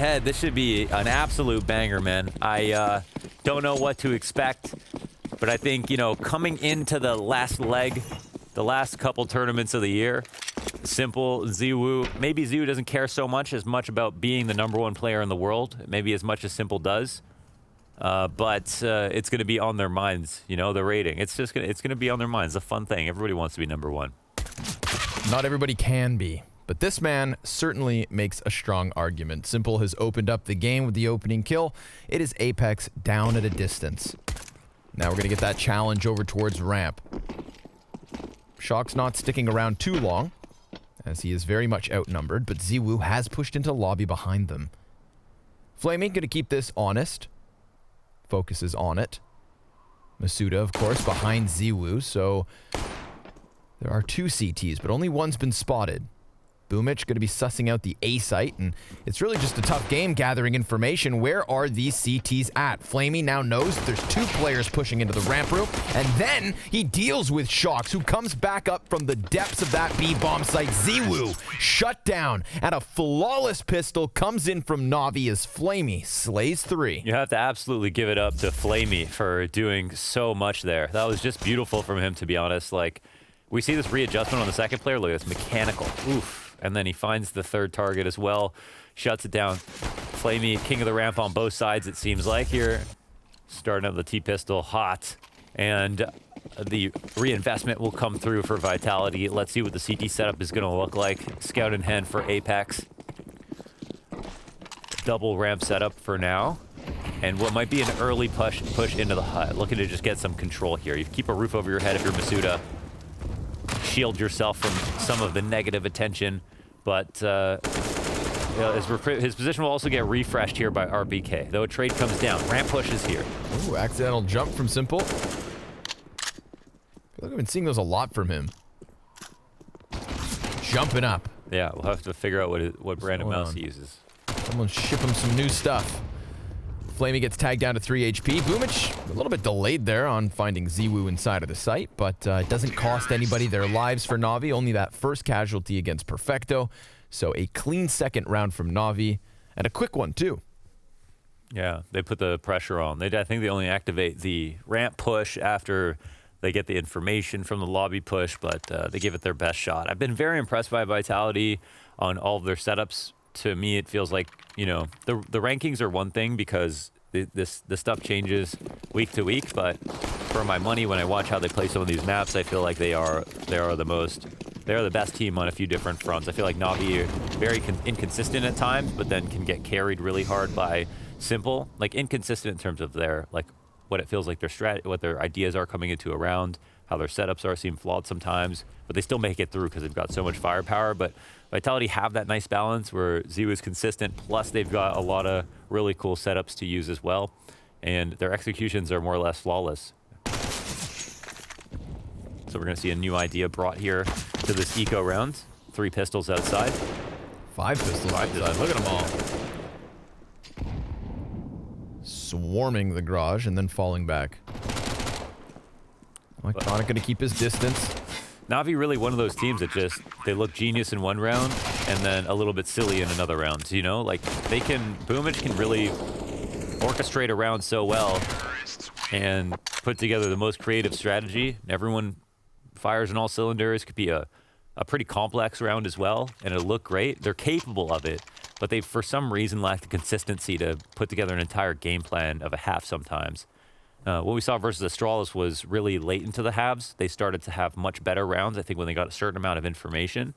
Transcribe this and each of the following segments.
Head, this should be an absolute banger, man. I don't know what to expect, but I think, you know, coming into the last leg, the last couple tournaments of the year, Simple, ZywOo, maybe ZywOo doesn't care so much about being the #1 player in the world, maybe as much as Simple does, but it's going to be on their minds, you know, the rating. It's going to be on their minds. It's a fun thing. Everybody wants to be #1. Not everybody can be. But this man certainly makes a strong argument. Simple has opened up the game with the opening kill. It is Apex down at a distance. Now we're going to get that challenge over towards ramp. Shock's not sticking around too long, as he is very much outnumbered, but ZywOo has pushed into lobby behind them. Flamey going to keep this honest. Focuses on it. Masuda, of course, behind ZywOo, so there are 2 CTs, but only one's been spotted. Boomich going to be sussing out the A site, and it's really just a tough game gathering information. Where are these CTs at? Flamey now knows that there's 2 players pushing into the ramp room, and then he deals with Shocks, who comes back up from the depths of that B bomb site. ZywOo shut down, and a flawless pistol comes in from NAVI as Flamey slays 3. You have to absolutely give it up to Flamey for doing so much there. That was just beautiful from him, to be honest. Like, we see this readjustment on the second player. Look at this, mechanical. Oof. And then he finds the 3rd target as well, shuts it down. Flamey, king of the ramp on both sides, it seems like here. Starting up the T-pistol hot. And the reinvestment will come through for Vitality. Let's see what the CT setup is going to look like. Scout in hand for Apex. Double ramp setup for now. And what might be an early push into the hut. Looking to just get some control here. You keep a roof over your head if you're Masuda. Shield yourself from some of the negative attention, but his position will also get refreshed here by RBK, though a trade comes down. Ramp push is here. Ooh, accidental jump from Simple. I feel like I've been seeing those a lot from him. Jumping up. Yeah, we'll have to figure out what brand of mouse he uses. Someone ship him some new stuff. Flamey gets tagged down to 3 HP. Boomich a little bit delayed there on finding ZywOo inside of the site, but it doesn't cost anybody their lives for NAVI. Only that first casualty against Perfecto. So a clean second round from NAVI, and a quick one too. Yeah, they put the pressure on. I think they only activate the ramp push after they get the information from the lobby push, but they give it their best shot. I've been very impressed by Vitality on all of their setups. To me, it feels like, you know, the rankings are one thing because this stuff changes week to week, but for my money, when I watch how they play some of these maps, I feel like they are the best team on a few different fronts. I feel like Navi are very inconsistent at times, but then can get carried really hard by Simple. Like, inconsistent in terms of their, like, what it feels like what their ideas are coming into a round, how their setups seem flawed sometimes, but they still make it through because they've got so much firepower. But Vitality have that nice balance where ZywOo is consistent, plus they've got a lot of really cool setups to use as well, and their executions are more or less flawless. So we're going to see a new idea brought here to this eco round. 3 pistols outside. 5 pistols outside. Look at them all. Swarming the garage and then falling back. Electronic going to keep his distance. Navi really one of those teams that just, they look genius in one round and then a little bit silly in another round, you know? Like, Boomich can really orchestrate a round so well and put together the most creative strategy. Everyone fires on all cylinders. Could be a pretty complex round as well, and it'll look great. They're capable of it, but they, for some reason, lack the consistency to put together an entire game plan of a half sometimes. What we saw versus Astralis was really late into the halves. They started to have much better rounds, I think, when they got a certain amount of information.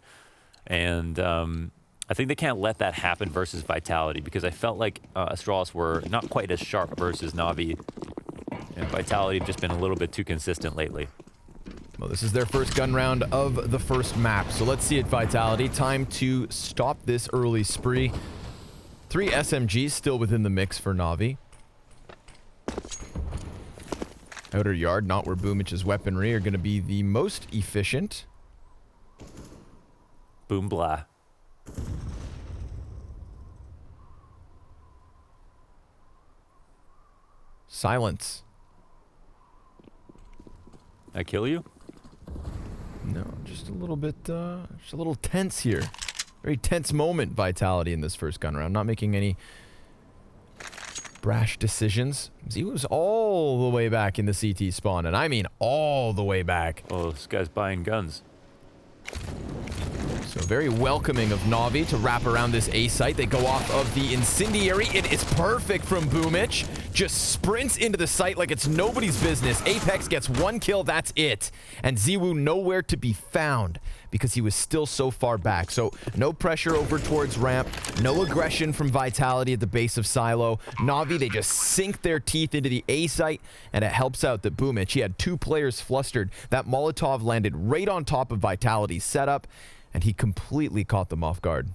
And I think they can't let that happen versus Vitality, because I felt like Astralis were not quite as sharp versus Navi. And Vitality have just been a little bit too consistent lately. Well, this is their first gun round of the first map. So let's see it, Vitality. Time to stop this early spree. 3 SMGs still within the mix for Navi. Outer yard, not where Boomich's weaponry are going to be the most efficient. Boom blah. Silence. I kill you? No, just a little bit, just a little tense here. Very tense moment, Vitality, in this first gun round. Not making any brash decisions. ZywOo's all the way back in the CT spawn, and I mean all the way back. Oh, this guy's buying guns. So very welcoming of NAVI to wrap around this A site. They go off of the incendiary. It is perfect from Boomich. Just sprints into the site like it's nobody's business. Apex gets 1 kill, that's it. And ZywOo nowhere to be found because he was still so far back. So no pressure over towards ramp, no aggression from Vitality at the base of Silo. NAVI, they just sink their teeth into the A site, and it helps out that Boomich, he had 2 players flustered. That Molotov landed right on top of Vitality's setup, and he completely caught them off guard.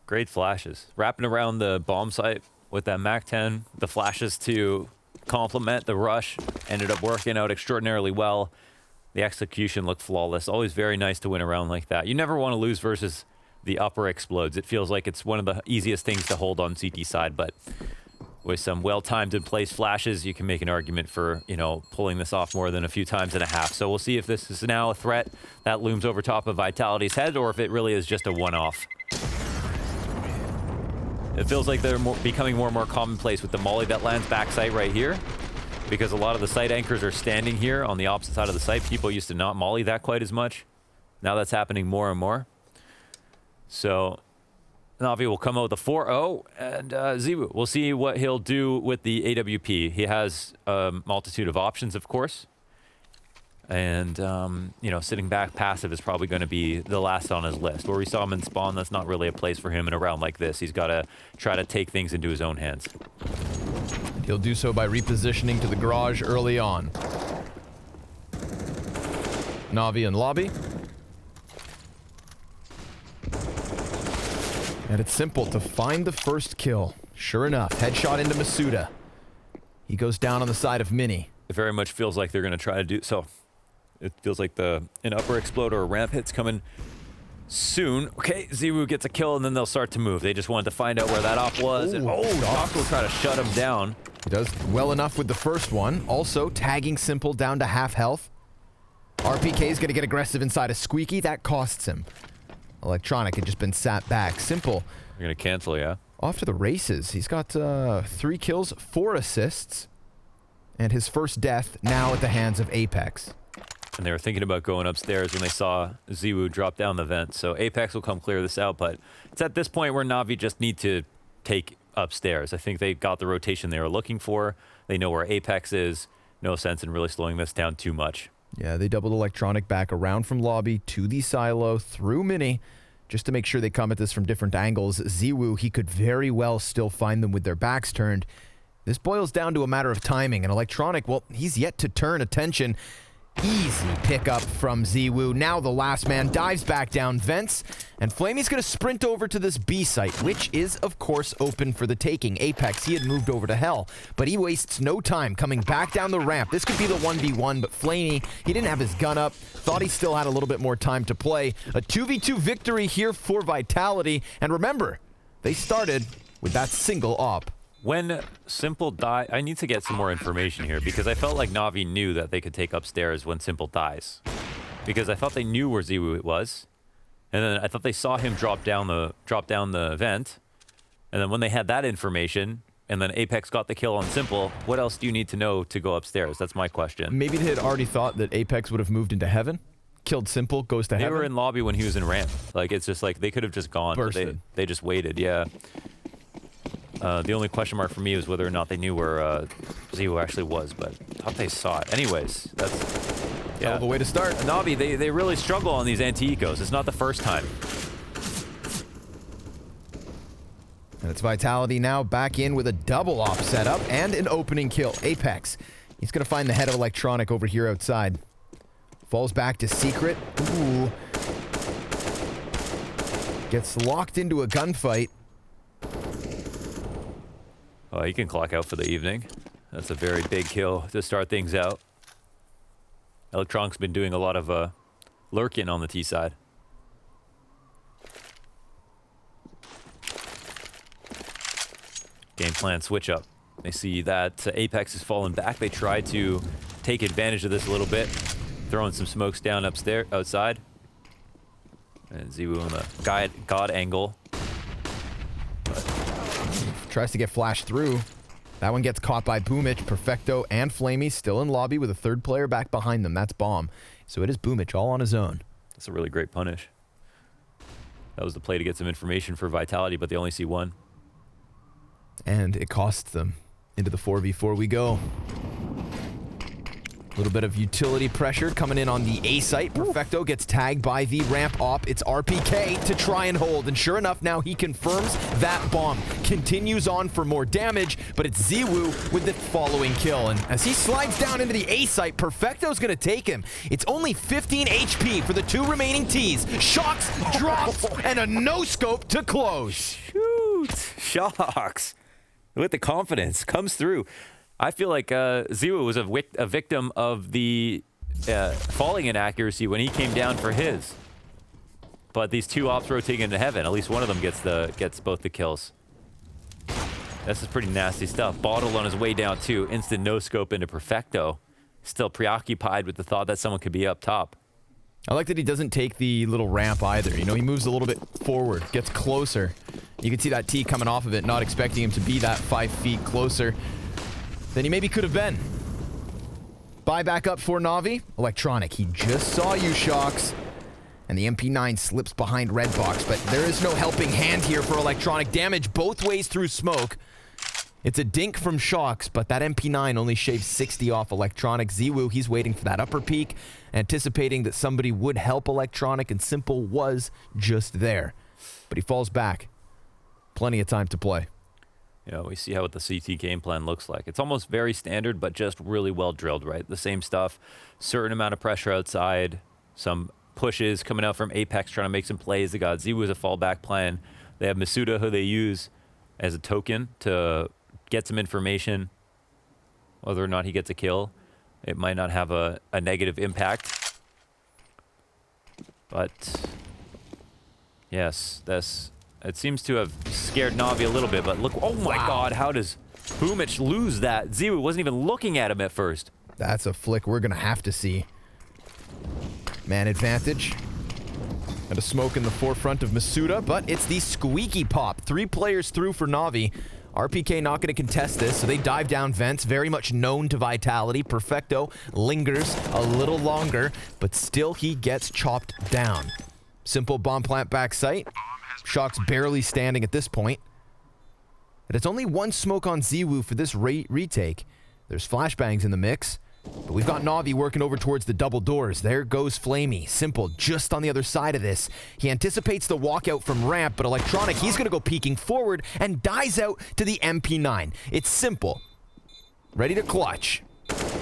Great flashes. Wrapping around the bomb site with that MAC-10, the flashes to complement the rush ended up working out extraordinarily well. The execution looked flawless. Always very nice to win a round like that. You never want to lose versus the upper explodes. It feels like it's one of the easiest things to hold on CT side, but with some well-timed in place flashes, you can make an argument for, you know, pulling this off more than a few times and a half. So we'll see if this is now a threat that looms over top of Vitality's head, or if it really is just a one-off. It feels like they're becoming more and more commonplace with the molly that lands backside right here, because a lot of the site anchors are standing here on the opposite side of the site. People used to not molly that quite as much. Now that's happening more and more. So NAVI will come out with a 4-0, and ZywOo, we'll see what he'll do with the AWP. He has a multitude of options, of course. And, you know, sitting back passive is probably going to be the last on his list. Where we saw him in spawn, that's not really a place for him in a round like this. He's got to try to take things into his own hands. He'll do so by repositioning to the garage early on. NAVI in lobby. And it's simple to find the first kill. Sure enough, headshot into Masuda. He goes down on the side of Mini. It very much feels like they're going to try to do so. It feels like an upper explode or a ramp hit's coming soon. Okay, ZywOo gets a kill, and then they'll start to move. They just wanted to find out where that op was. Ooh, and Doc will try to shut him down. He does well enough with the first one. Also, tagging Simple down to half health. RPK is going to get aggressive inside of Squeaky. That costs him. Electronic had just been sat back. Simple. You're going to cancel, yeah? Off to the races. He's got 3 kills, 4 assists. And his first death now at the hands of Apex. And they were thinking about going upstairs when they saw ZywOo drop down the vent. So Apex will come clear this out, but it's at this point where NAVI just need to take upstairs. I think they got the rotation they were looking for. They know where Apex is. No sense in really slowing this down too much. Yeah, they doubled Electronic back around from lobby to the silo through Mini, just to make sure they come at this from different angles. ZywOo, he could very well still find them with their backs turned. This boils down to a matter of timing, and Electronic, well, he's yet to turn attention. Easy pickup from ZywOo. Now the last man dives back down vents, and Flamey's going to sprint over to this B site, which is, of course, open for the taking. Apex, he had moved over to Hell, but he wastes no time coming back down the ramp. This could be the 1v1, but Flamey, he didn't have his gun up, thought he still had a little bit more time to play. A 2v2 victory here for Vitality, and remember, they started with that single op. When Simple died, I need to get some more information here, because I felt like NAVI knew that they could take upstairs when Simple dies. Because I thought they knew where ZywOo was, and then I thought they saw him drop down the vent, and then when they had that information, and then Apex got the kill on Simple, what else do you need to know to go upstairs? That's my question. Maybe they had already thought that Apex would have moved into heaven, killed Simple, goes to heaven. They were in lobby when he was in ramp. Like, it's just like they could have just gone, but they just waited, yeah. The only question mark for me was whether or not they knew where ZywOo actually was, but I thought they saw it. Anyways, that's the way to start. NAVI, they really struggle on these anti-ecos. It's not the first time. And it's Vitality now back in with a double op setup and an opening kill. Apex, he's going to find the head of Electronic over here outside. Falls back to Secret. Ooh. Gets locked into a gunfight. Oh, he can clock out for the evening. That's a very big kill to start things out. Electronic's been doing a lot of lurking on the T side. Game plan switch up. They see that Apex has fallen back. They try to take advantage of this a little bit, throwing some smokes down upstairs, outside. And ZywOo on the God angle. Tries to get flashed through. That one gets caught by Boomich. Perfecto and Flamey still in lobby with a third player back behind them. That's Bomb. So it is Boomich all on his own. That's a really great punish. That was the play to get some information for Vitality, but they only see one. And it costs them. Into the 4v4 we go. A little bit of utility pressure coming in on the A site. Perfecto gets tagged by the ramp op. It's RPK to try and hold. And sure enough, now he confirms that bomb. Continues on for more damage, but it's ZywOo with the following kill. And as he slides down into the A site, Perfecto's going to take him. It's only 15 HP for the 2 remaining Ts. Shocks, drops, and a no-scope to close. Shoot! Shocks. With the confidence. Comes through. I feel like ZywOo was a victim of the falling inaccuracy when he came down for his. But these 2 ops rotating into heaven, at least one of them gets both the kills. This is pretty nasty stuff. Bottle on his way down too. Instant no scope into Perfecto. Still preoccupied with the thought that someone could be up top. I like that he doesn't take the little ramp either. You know, he moves a little bit forward, gets closer. You can see that T coming off of it, not expecting him to be that 5 feet closer than he maybe could have been. Buy back up for Navi. Electronic, he just saw you, Shocks. And the MP9 slips behind Redbox, but there is no helping hand here for Electronic. Damage both ways through smoke. It's a dink from Shocks, but that MP9 only shaves 60 off Electronic. ZywOo, he's waiting for that upper peak, anticipating that somebody would help Electronic, and Simple was just there. But he falls back. Plenty of time to play. You know, we see how what the CT game plan looks like. It's almost very standard, but just really well drilled, right? The same stuff, certain amount of pressure outside, some pushes coming out from Apex trying to make some plays. They got ZywOo as a fallback plan. They have Masuda, who they use as a token to get some information. Whether or not he gets a kill, it might not have a negative impact. But yes, it seems to have scared Navi a little bit, but look, oh my God, how does Boomich lose that? ZywOo wasn't even looking at him at first. That's a flick we're gonna have to see. Man advantage. And a smoke in the forefront of Masuda, but it's the squeaky pop. 3 players through for Navi. RPK not going to contest this, so they dive down vents, very much known to Vitality. Perfecto lingers a little longer, but still he gets chopped down. Simple bomb plant back site. Shocks barely standing at this point. And it's only 1 smoke on ZywOo for this retake. There's flashbangs in the mix. But we've got Navi working over towards the double doors. There goes Flamey. Simple just on the other side of this. He anticipates the walkout from ramp, but Electronic, he's going to go peeking forward and dies out to the MP9. It's Simple. Ready to clutch.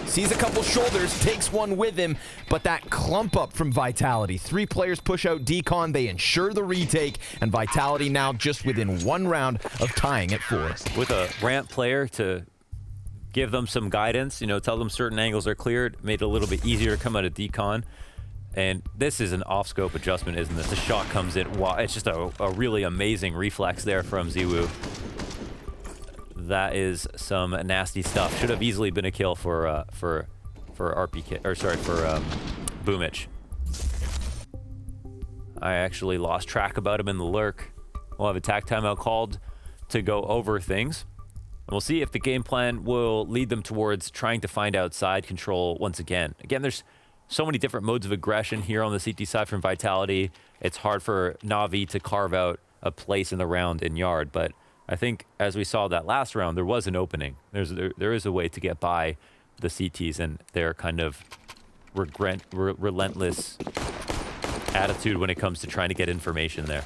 Sees a couple shoulders, takes one with him, but that clump up from Vitality. 3 players push out Decon, they ensure the retake, and Vitality now just within 1 round of tying at 4. With a ramp player to give them some guidance, you know, tell them certain angles are cleared, made it a little bit easier to come out of Decon. And this is an off-scope adjustment, isn't it? The shot comes in, wow, it's just a really amazing reflex there from ZywOo. That is some nasty stuff. Should have easily been a kill for RPK, or sorry, for Boomich. I actually lost track about him in the lurk. We'll have a attack timeout called to go over things. And we'll see if the game plan will lead them towards trying to find out side control once again. Again, there's so many different modes of aggression here on the CT side from Vitality. It's hard for Navi to carve out a place in the round in yard, but I think as we saw that last round, there was an opening. There is a way to get by the CTs and their kind of relentless attitude when it comes to trying to get information there.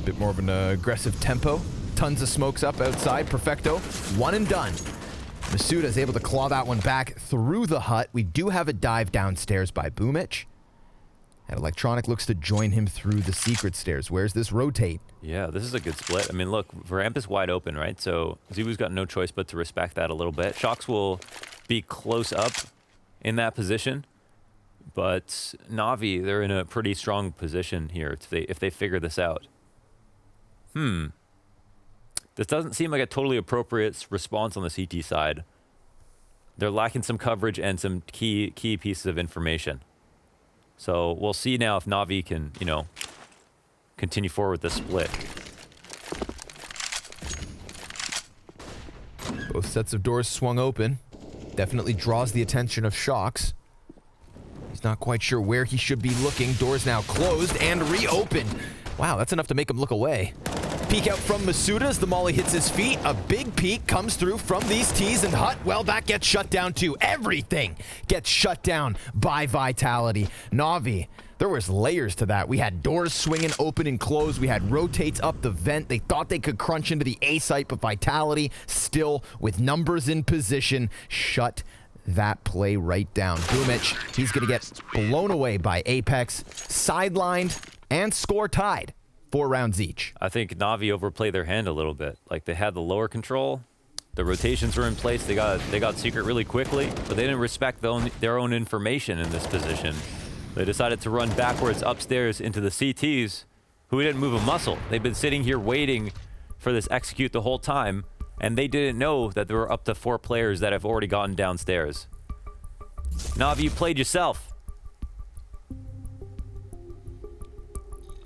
Bit more of an aggressive tempo. Tons of smokes up outside. Perfecto. 1 and done. Masuda is able to claw that one back through the hut. We do have a dive downstairs by Boomich. And Electronic looks to join him through the secret stairs. Where's this rotate? Yeah, this is a good split. I mean, look, ramp is wide open, right? So ZywOo's got no choice but to respect that a little bit. Shocks will be close up in that position. But Navi, they're in a pretty strong position here if they figure this out. This doesn't seem like a totally appropriate response on the CT side. they're lacking some coverage and some key pieces of information. So we'll see now if NAVI can, you know, continue forward with the split. Both sets of doors swung open. Definitely draws the attention of Shocks. He's not quite sure where he should be looking. Doors now closed and reopened. Wow, that's enough to make him look away. Peek out from Masuda as the molly hits his feet. A big peek comes through from these T's, and Hut, well, that gets shut down too. Everything gets shut down by Vitality. Navi, there was layers to that. We had doors swinging open and closed. We had rotates up the vent. They thought they could crunch into the A site, but Vitality, still with numbers in position, shut that play right down. Boomich, he's going to get blown away by Apex, sidelined, and score tied. 4 rounds each. I think Navi overplayed their hand a little bit. Like, they had the lower control, the rotations were in place, they got secret really quickly, but they didn't respect their own information in this position. They decided to run backwards upstairs into the CTs, who didn't move a muscle. They've been sitting here waiting for this execute the whole time, and they didn't know that there were up to 4 players that have already gotten downstairs. Navi, you played yourself.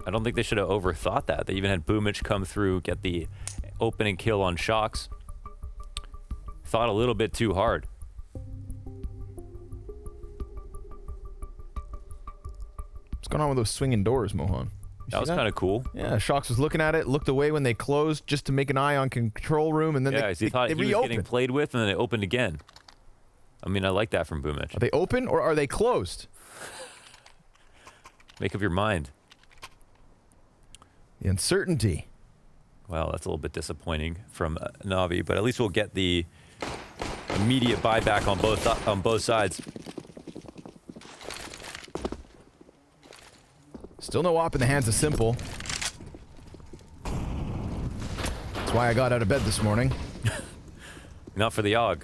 I don't think they should have overthought that. They even had Boomich come through, get the opening kill on Shocks. Thought a little bit too hard. What's going on with those swinging doors, Mohan? That was kind of cool. Yeah, Shocks was looking at it, looked away when they closed just to make an eye on control room, and then he thought he was getting played with, and then it opened again. I mean, I like that from Boomich. Are they open or are they closed? Make up your mind. The uncertainty. Well, that's a little bit disappointing from Navi, but at least we'll get the immediate buyback on both sides. Still no op in the hands of Simple. That's why I got out of bed this morning. Not for the AUG.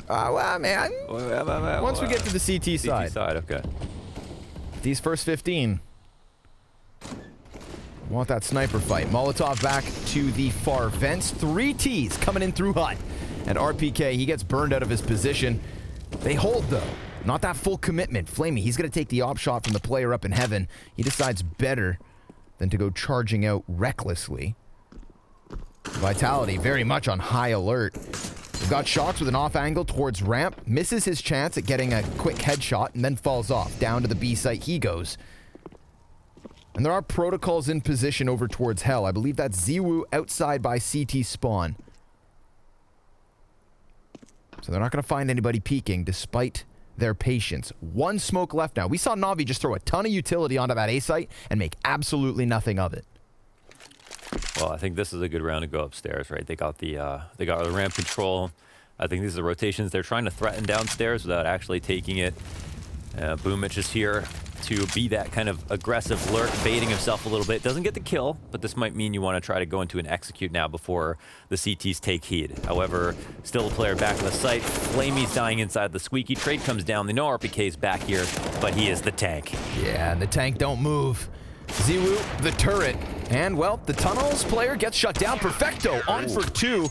Well, man. Once we get to the CT side. CT side, okay. These first 15. Want that sniper fight. Molotov back to the far vents. 3 Ts coming in through Hut. And RPK, he gets burned out of his position. They hold, though. Not that full commitment. Flamey, he's going to take the op shot from the player up in heaven. He decides better than to go charging out recklessly. Vitality very much on high alert. We've got Shocks with an off angle towards ramp. Misses his chance at getting a quick headshot and then falls off. Down to the B site he goes. And there are protocols in position over towards Hell. I believe that's Ziwu outside by CT spawn. So they're not going to find anybody peeking despite their patience. 1 smoke left now. We saw Navi just throw a ton of utility onto that A site and make absolutely nothing of it. Well, I think this is a good round to go upstairs, right? They got the ramp control. I think these are the rotations they're trying to threaten downstairs without actually taking it. Boomich is here to be that kind of aggressive lurk, baiting himself a little bit. Doesn't get the kill, but this might mean you want to try to go into an execute now before the CTs take heed. However, still a player back in the site. Flamey's dying inside the squeaky. Trade comes down. They know RPK's back here, but he is the tank. Yeah, and the tank don't move. Ziwu, the turret. And, well, the tunnels player gets shut down. Perfecto on for 2.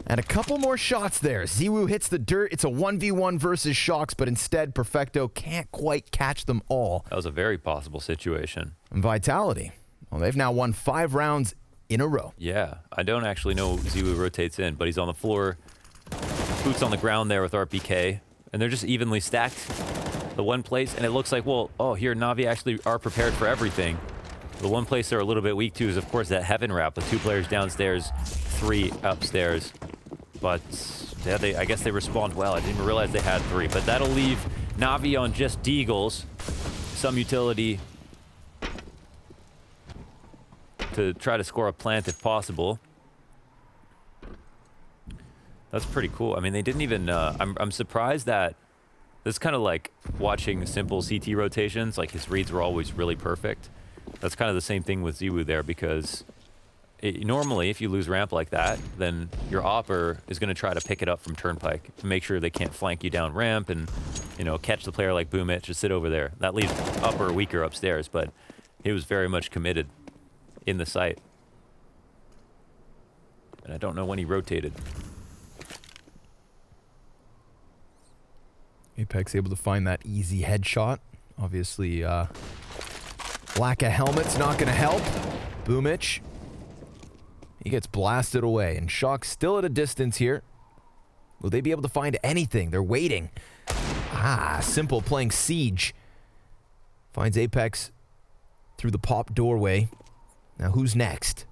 And a couple more shots there. Ziwu hits the dirt. It's a 1v1 versus Shocks, but instead, Perfecto can't quite catch them all. That was a very possible situation. And Vitality, well, they've now won 5 rounds in a row. Yeah, I don't actually know Ziwu rotates in, but he's on the floor. Boots on the ground there with RPK. And they're just evenly stacked the one place. And it looks like, well, oh, here, Navi actually are prepared for everything. The one place they're a little bit weak to is, of course, that heaven wrap with 2 players downstairs, 3 upstairs. But yeah, I guess they respond well. I didn't even realize they had 3. But that'll leave Navi on just Deagles. Some utility to try to score a plant if possible. That's pretty cool. I mean, they didn't even... I'm surprised that... This is kind of like watching simple CT rotations. Like, his reads were always really perfect. That's kind of the same thing with Ziwu there, because normally if you lose ramp like that, then your opper is going to try to pick it up from Turnpike to make sure they can't flank you down ramp and, you know, catch the player like Boomich, just sit over there. That leaves upper weaker upstairs, but he was very much committed in the site. And I don't know when he rotated. Apex able to find that easy headshot. Obviously, lack of helmet's not going to help. Boomich. He gets blasted away, and Shock still at a distance here. Will they be able to find anything? They're waiting. Simple playing Siege. Finds Apex through the pop doorway. Now who's next?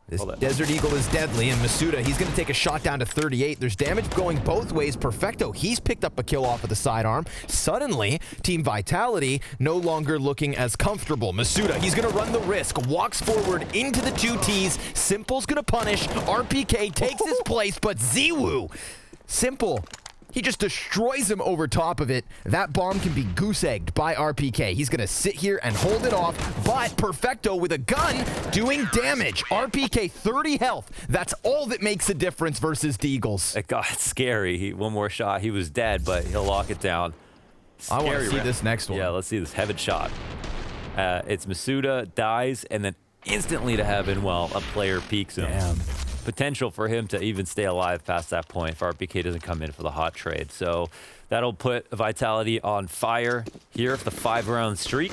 This Desert Eagle is deadly, and Masuda, he's going to take a shot down to 38. There's damage going both ways. Perfecto, he's picked up a kill off of the sidearm. Suddenly, Team Vitality no longer looking as comfortable. Masuda, he's going to run the risk, walks forward into the 2Ts. Simple's going to punish. RPK takes his place, but Ziwu, Simple, he just destroys him over top of it. That bomb can be goose-egged by RPK. He's going to sit here and hold it off, but Perfecto with a gun doing damage. RPK 30 health. That's all that makes a difference versus Deagles. It got scary. One more shot, he was dead, but he'll lock it down. I want to see this next one. Yeah, let's see this heaven shot. It's Masuda, dies, and then instantly to heaven while a player peeks him. Damn. Potential for him to even stay alive past that point if RPK doesn't come in for the hot trade. So that'll put Vitality on fire here for the 5-round streak.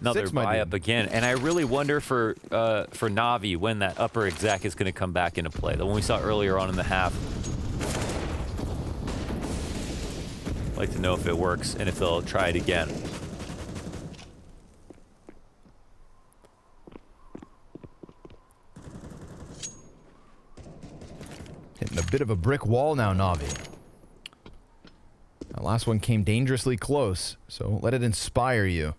Another buy up again. And I really wonder for NAVI when that upper exec is going to come back into play. The one we saw earlier on in the half. I'd like to know if it works and if they'll try it again. Hitting a bit of a brick wall now, Navi. That last one came dangerously close, so let it inspire you.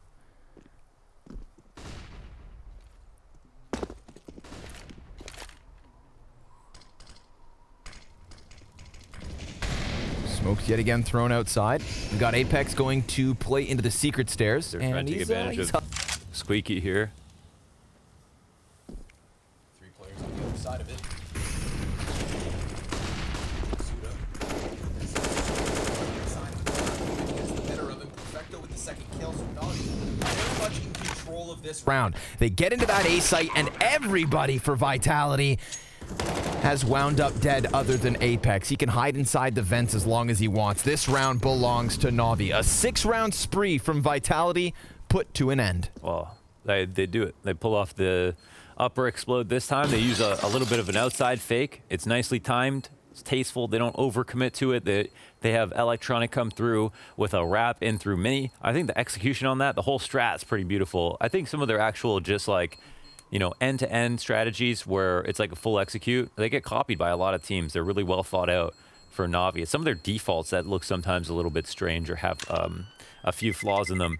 Smokes yet again thrown outside. We've got Apex going to play into the secret stairs. They're trying to take advantage of Squeaky here. 3 players on the other side of it. This round. They get into that A site, and everybody for Vitality has wound up dead other than Apex. He can hide inside the vents as long as he wants. This round belongs to Navi. A 6-round spree from Vitality put to an end. Well, they do it. They pull off the upper explode this time. They use a little bit of an outside fake. It's nicely timed. It's tasteful. They don't overcommit to it. They have Electronic come through with a wrap in through Mini. I think the execution on that, the whole strat's pretty beautiful. I think some of their actual just like, you know, end-to-end strategies where it's like a full execute, they get copied by a lot of teams. They're really well thought out for Navi. Some of their defaults that look sometimes a little bit strange or have a few flaws in them.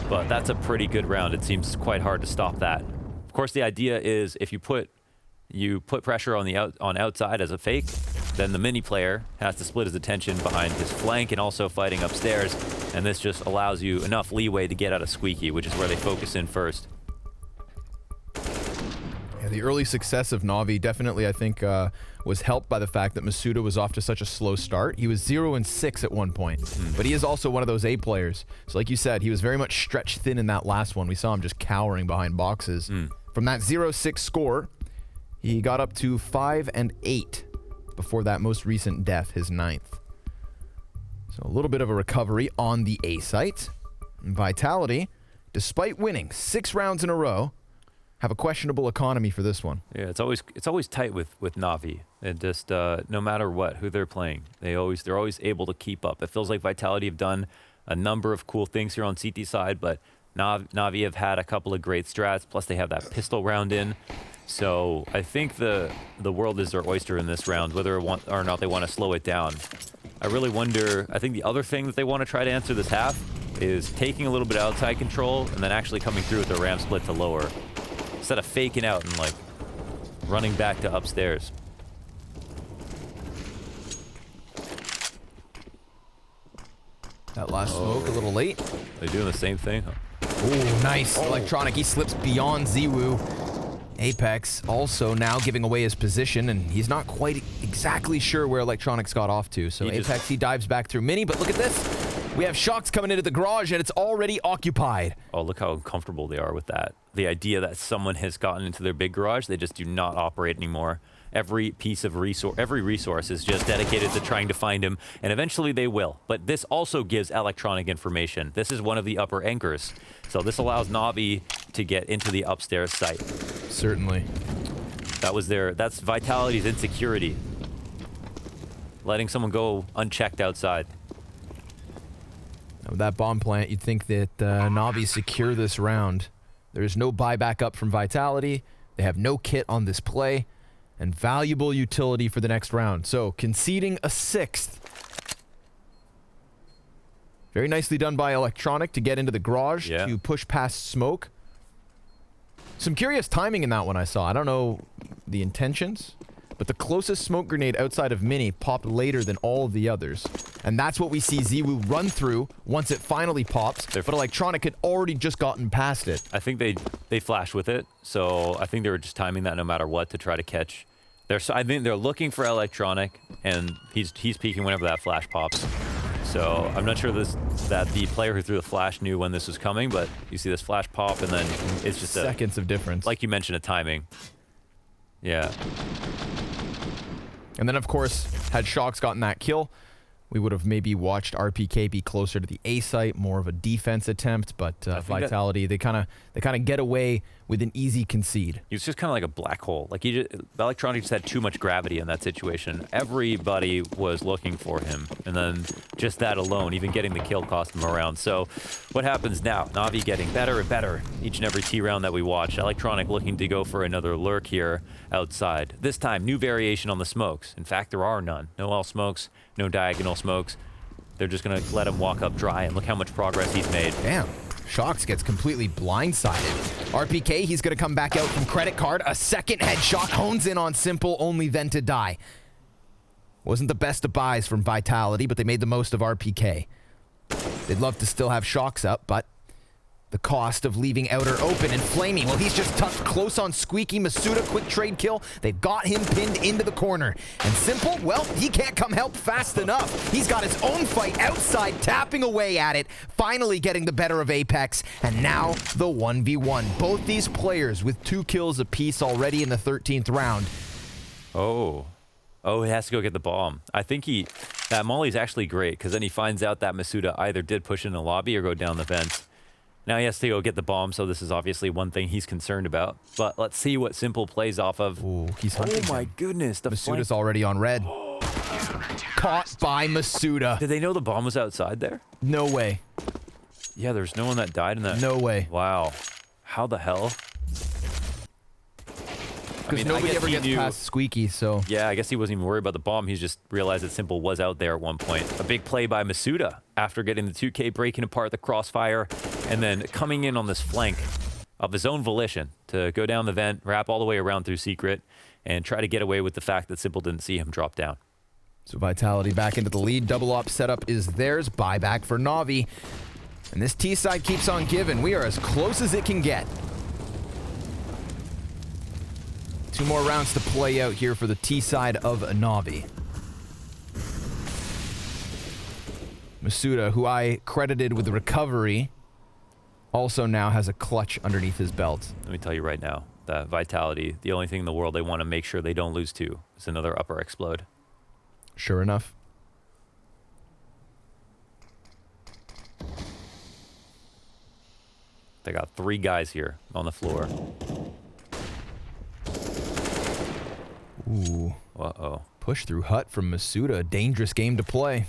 But that's a pretty good round. It seems quite hard to stop that. Of course, the idea is if you put pressure on the outside as a fake, then the mini player has to split his attention behind his flank and also fighting upstairs, and this just allows you enough leeway to get out of Squeaky, which is where they focus in first. Yeah, the early success of Navi definitely, I think, was helped by the fact that Masuda was off to such a slow start. He was 0-6 at one point, but he is also one of those A players. So like you said, he was very much stretched thin in that last one. We saw him just cowering behind boxes. From that 0-6 score, he got up to 5-8 before that most recent death, his 9th. So a little bit of a recovery on the A site. And Vitality, despite winning 6 rounds in a row, have a questionable economy for this one. Yeah, it's always tight with Navi. And just no matter who they're playing, they're always able to keep up. It feels like Vitality have done a number of cool things here on CT side, but Navi have had a couple of great strats. Plus they have that pistol round in. So I think the world is their oyster in this round, whether or not they want to slow it down. I really wonder, I think the other thing that they want to try to answer this half is taking a little bit outside control and then actually coming through with the ram split to lower. Instead of faking out and like running back to upstairs. That last smoke a little late. They're doing the same thing, huh? Ooh, nice. Electronic, he slips beyond Ziwu. Apex also now giving away his position, and he's not quite exactly sure where Electronics got off to. So Apex, he dives back through Mini, but look at this. We have Shocks coming into the garage, and it's already occupied. Oh, look how uncomfortable they are with that. The idea that someone has gotten into their big garage, they just do not operate anymore. every piece of resource, every resource is just dedicated to trying to find him, and eventually they will. But this also gives electronic information. This is one of the upper anchors. So this allows NAVI to get into the upstairs site. Certainly. That's Vitality's insecurity. Letting someone go unchecked outside. With that bomb plant, you'd think that NAVI secure this round. There's no buyback up from Vitality. They have no kit on this play. And valuable utility for the next round. So, conceding a 6th. Very nicely done by Electronic to get into the garage to push past smoke. Some curious timing in that one I saw. I don't know the intentions, but the closest smoke grenade outside of Mini popped later than all of the others. And that's what we see ZywOo run through once it finally pops, but Electronic had already just gotten past it. I think they flashed with it, so I think they were just timing that no matter what to try to catch. I think they're looking for Electronic, and he's peeking whenever that flash pops. So I'm not sure that the player who threw the flash knew when this was coming, but you see this flash pop, and then it's just seconds of difference. Like you mentioned, a timing. Yeah. And then, of course, had Shox gotten that kill, we would have maybe watched RPK be closer to the A site, more of a defense attempt, but Vitality, they kind of get away with an easy concede. He was just kind of like a black hole. Like Electronic just had too much gravity in that situation. Everybody was looking for him, and then just that alone, even getting the kill cost him around. So what happens now? Navi getting better and better each and every T round that we watch. Electronic looking to go for another lurk here outside. This time, new variation on the smokes. In fact, there are none. No all smokes, no diagonal smokes. They're just going to let him walk up dry, and look how much progress he's made. Damn. Shox gets completely blindsided. RPK, he's going to come back out from credit card. A second headshot hones in on Simple, only then to die. Wasn't the best of buys from Vitality, but they made the most of RPK. They'd love to still have Shox up, but the cost of leaving Outer open and flaming. Well, he's just tucked close on Squeaky. Masuda, quick trade kill. They've got him pinned into the corner. And Simple, well, he can't come help fast enough. He's got his own fight outside, tapping away at it, finally getting the better of Apex, and now the 1v1. Both these players with 2 kills apiece already in the 13th round. Oh, he has to go get the bomb. I think that Molly's actually great, because then he finds out that Masuda either did push in the lobby or go down the vent. Now he has to go get the bomb, so this is obviously one thing he's concerned about. But let's see what Simple plays off of. Ooh, he's hunting Oh my goodness. Masuda's already on red. Caught by Masuda. Did they know the bomb was outside there? No way. Yeah, there's no one that died in that. No way. Wow. How the hell? Because nobody ever gets past Squeaky, so... Yeah, I guess he wasn't even worried about the bomb. He just realized that Simple was out there at one point. A big play by Masuda after getting the 2K, breaking apart the crossfire, and then coming in on this flank of his own volition to go down the vent, wrap all the way around through secret, and try to get away with the fact that Simple didn't see him drop down. So Vitality back into the lead. Double op setup is theirs. Buyback for NAVI. And this T side keeps on giving. We are as close as it can get. 2 more rounds to play out here for the T side of NAVI. Masuda, who I credited with the recovery, also now has a clutch underneath his belt. Let me tell you right now, that Vitality, the only thing in the world they want to make sure they don't lose to is another upper explode. Sure enough. They got 3 guys here on the floor. Ooh. Uh-oh. Push through hut from Masuda. A dangerous game to play.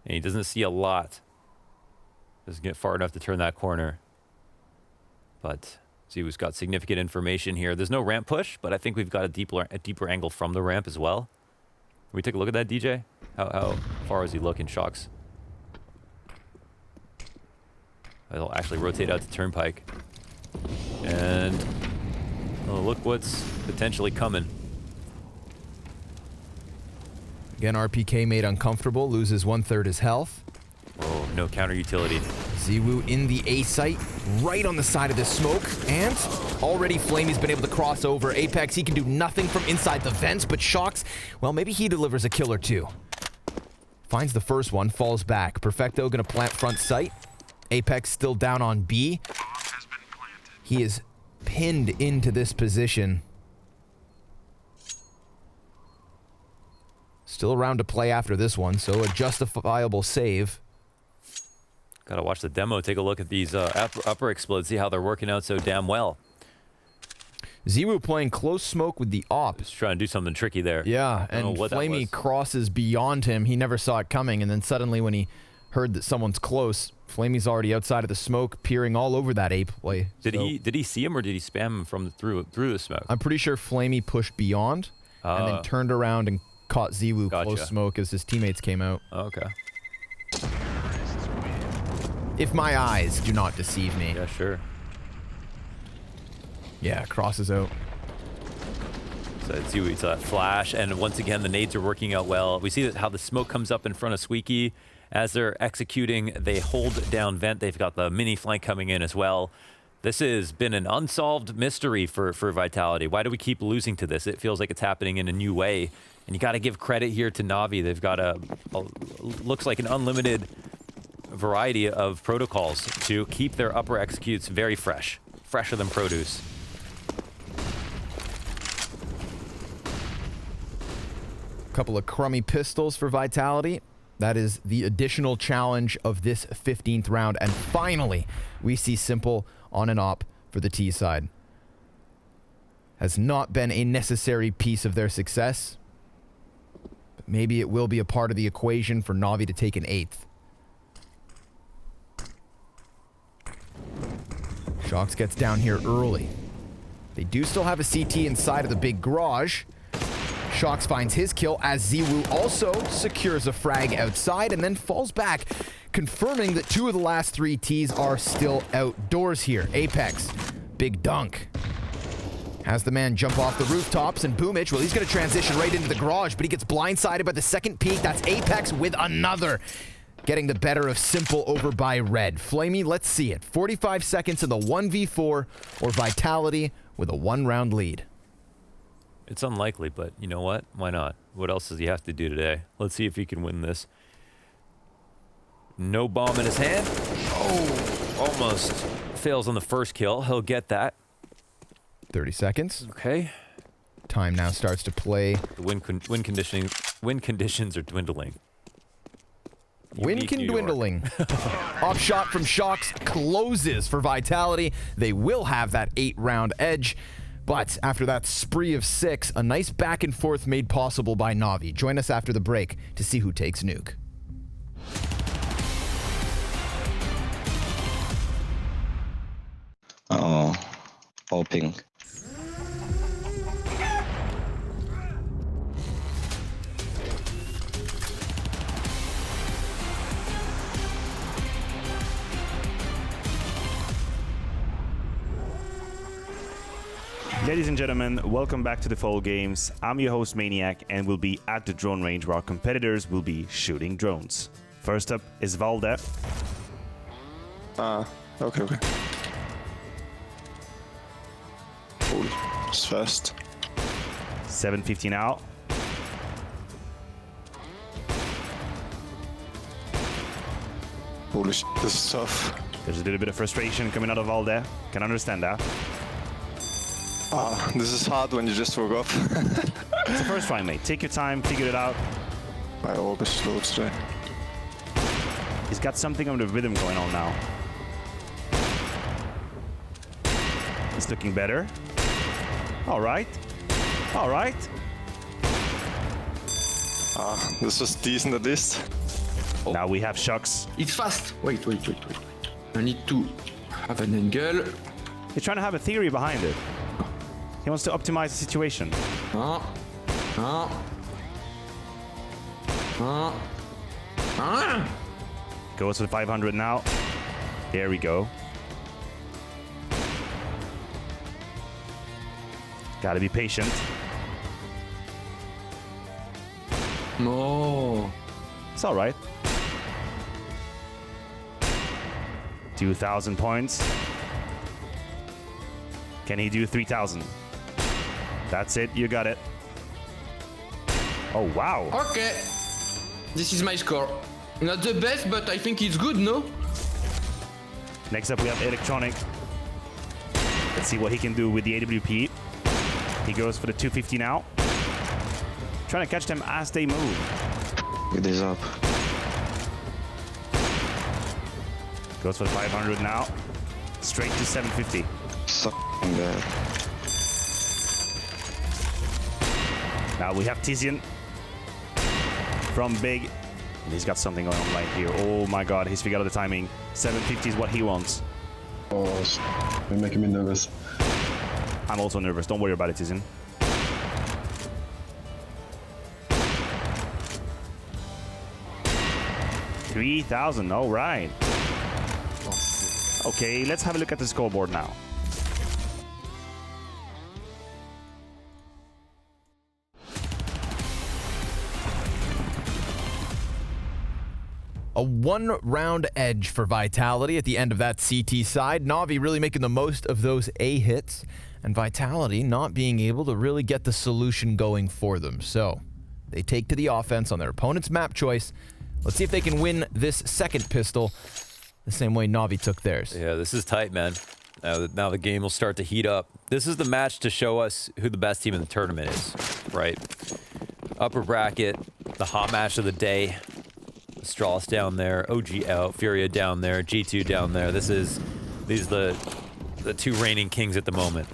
And he doesn't see a lot. Doesn't get far enough to turn that corner. But ZywOo's got significant information here. There's no ramp push, but I think we've got a deeper angle from the ramp as well. Can we take a look at that, DJ? How far is he looking, Shox? I'll actually rotate out to Turnpike. And oh, look what's potentially coming. Again, RPK made uncomfortable, loses 1/3 his health. Oh, no counter utility. ZywOo in the A site, right on the side of this smoke, and already Flamey's been able to cross over. Apex, he can do nothing from inside the vents, but Shox, well, maybe he delivers a kill or 2. Finds the first one, falls back. Perfecto gonna plant front sight. Apex still down on B. He is pinned into this position. Still a round to play after this one, so a justifiable save. Gotta watch the demo, take a look at these upper explodes, see how they're working out so damn well. Ziwu playing close smoke with the op. Just trying to do something tricky there. Yeah, and Flamey crosses beyond him. He never saw it coming, and then suddenly when he heard that someone's close, Flamey's already outside of the smoke, peering all over that A play. Did he see him, or did he spam him from through the smoke? I'm pretty sure Flamey pushed beyond, and then turned around and caught Ziwu close smoke as his teammates came out. Okay. If my eyes do not deceive me. Yeah, sure. Yeah, crosses out. So Ziwu saw that flash, and once again, the nades are working out well. We see how the smoke comes up in front of Squeaky. As they're executing, they hold down vent. They've got the mini flank coming in as well. This has been an unsolved mystery for Vitality. Why do we keep losing to this? It feels like it's happening in a new way. And you got to give credit here to NAVI. They've got looks like an unlimited variety of protocols to keep their upper executes very fresh. Fresher than produce. Couple of crummy pistols for Vitality. That is the additional challenge of this 15th round. And finally, we see Simple on an op for the T side. Has not been a necessary piece of their success. But maybe it will be a part of the equation for Navi to take an 8th. Shox gets down here early. They do still have a CT inside of the big garage. Shox finds his kill as Ziwu also secures a frag outside and then falls back, confirming that 2 of the last 3 Ts are still outdoors here. Apex, big dunk. Has the man jump off the rooftops, and Boomich, well, he's going to transition right into the garage, but he gets blindsided by the second peek. That's Apex with another. Getting the better of Simple over by Red. Flamey, let's see it. 45 seconds in the 1v4, or Vitality with a 1-round lead. It's unlikely, but you know what? Why not? What else does he have to do today? Let's see if he can win this. No bomb in his hand. Oh, almost fails on the first kill. He'll get that. 30 seconds. Okay. Time now starts to play. The wind conditions are dwindling. Wind can dwindling. Off shot from Shox closes for Vitality. They will have that 8-round edge. But after that spree of 6, a nice back and forth made possible by Navi. Join us after the break to see who takes Nuke. Oh, hoping. Ladies and gentlemen, welcome back to the Fall Games. I'm your host Maniac, and we'll be at the drone range where our competitors will be shooting drones. First up is Valde. Okay. Holy, it's fast. 7:50 now. Holy shit, this is tough. There's a little bit of frustration coming out of Valde. Can understand that. This is hard when you just woke up. It's the first try, mate. Take your time, figure it out. My orb is slow today. He's got something on the rhythm going on now. It's looking better. All right. All right. This was decent at least. Now we have Shox. It's fast. Wait. I need to have an angle. He's trying to have a theory behind it. He wants to optimize the situation. Goes for 500 now. There we go. Gotta be patient. No. It's all right. 2,000 points. Can he do 3,000? That's it. You got it. Oh, wow. Okay. This is my score. Not the best, but I think it's good, no? Next up, we have Electronic. Let's see what he can do with the AWP. He goes for the 250 now. Trying to catch them as they move. It is up. Goes for 500 now. Straight to 750. So bad. Now we have Tizian from Big. And he's got something going on right here. Oh my god, he's figured out the timing. 750 is what he wants. Oh, you're making me nervous. I'm also nervous. Don't worry about it, Tizian. $3,000. All right. Okay, let's have a look at the scoreboard now. A one-round edge for Vitality at the end of that CT side. Navi really making the most of those A hits, and Vitality not being able to really get the solution going for them. So they take to the offense on their opponent's map choice. Let's see if they can win this second pistol the same way Navi took theirs. Yeah, this is tight, man. Now the game will start to heat up. This is the match to show us who the best team in the tournament is, right? Upper bracket, the hot match of the day. Astralis down there, OG out, Furia down there, G2 down there. These are the two reigning kings at the moment.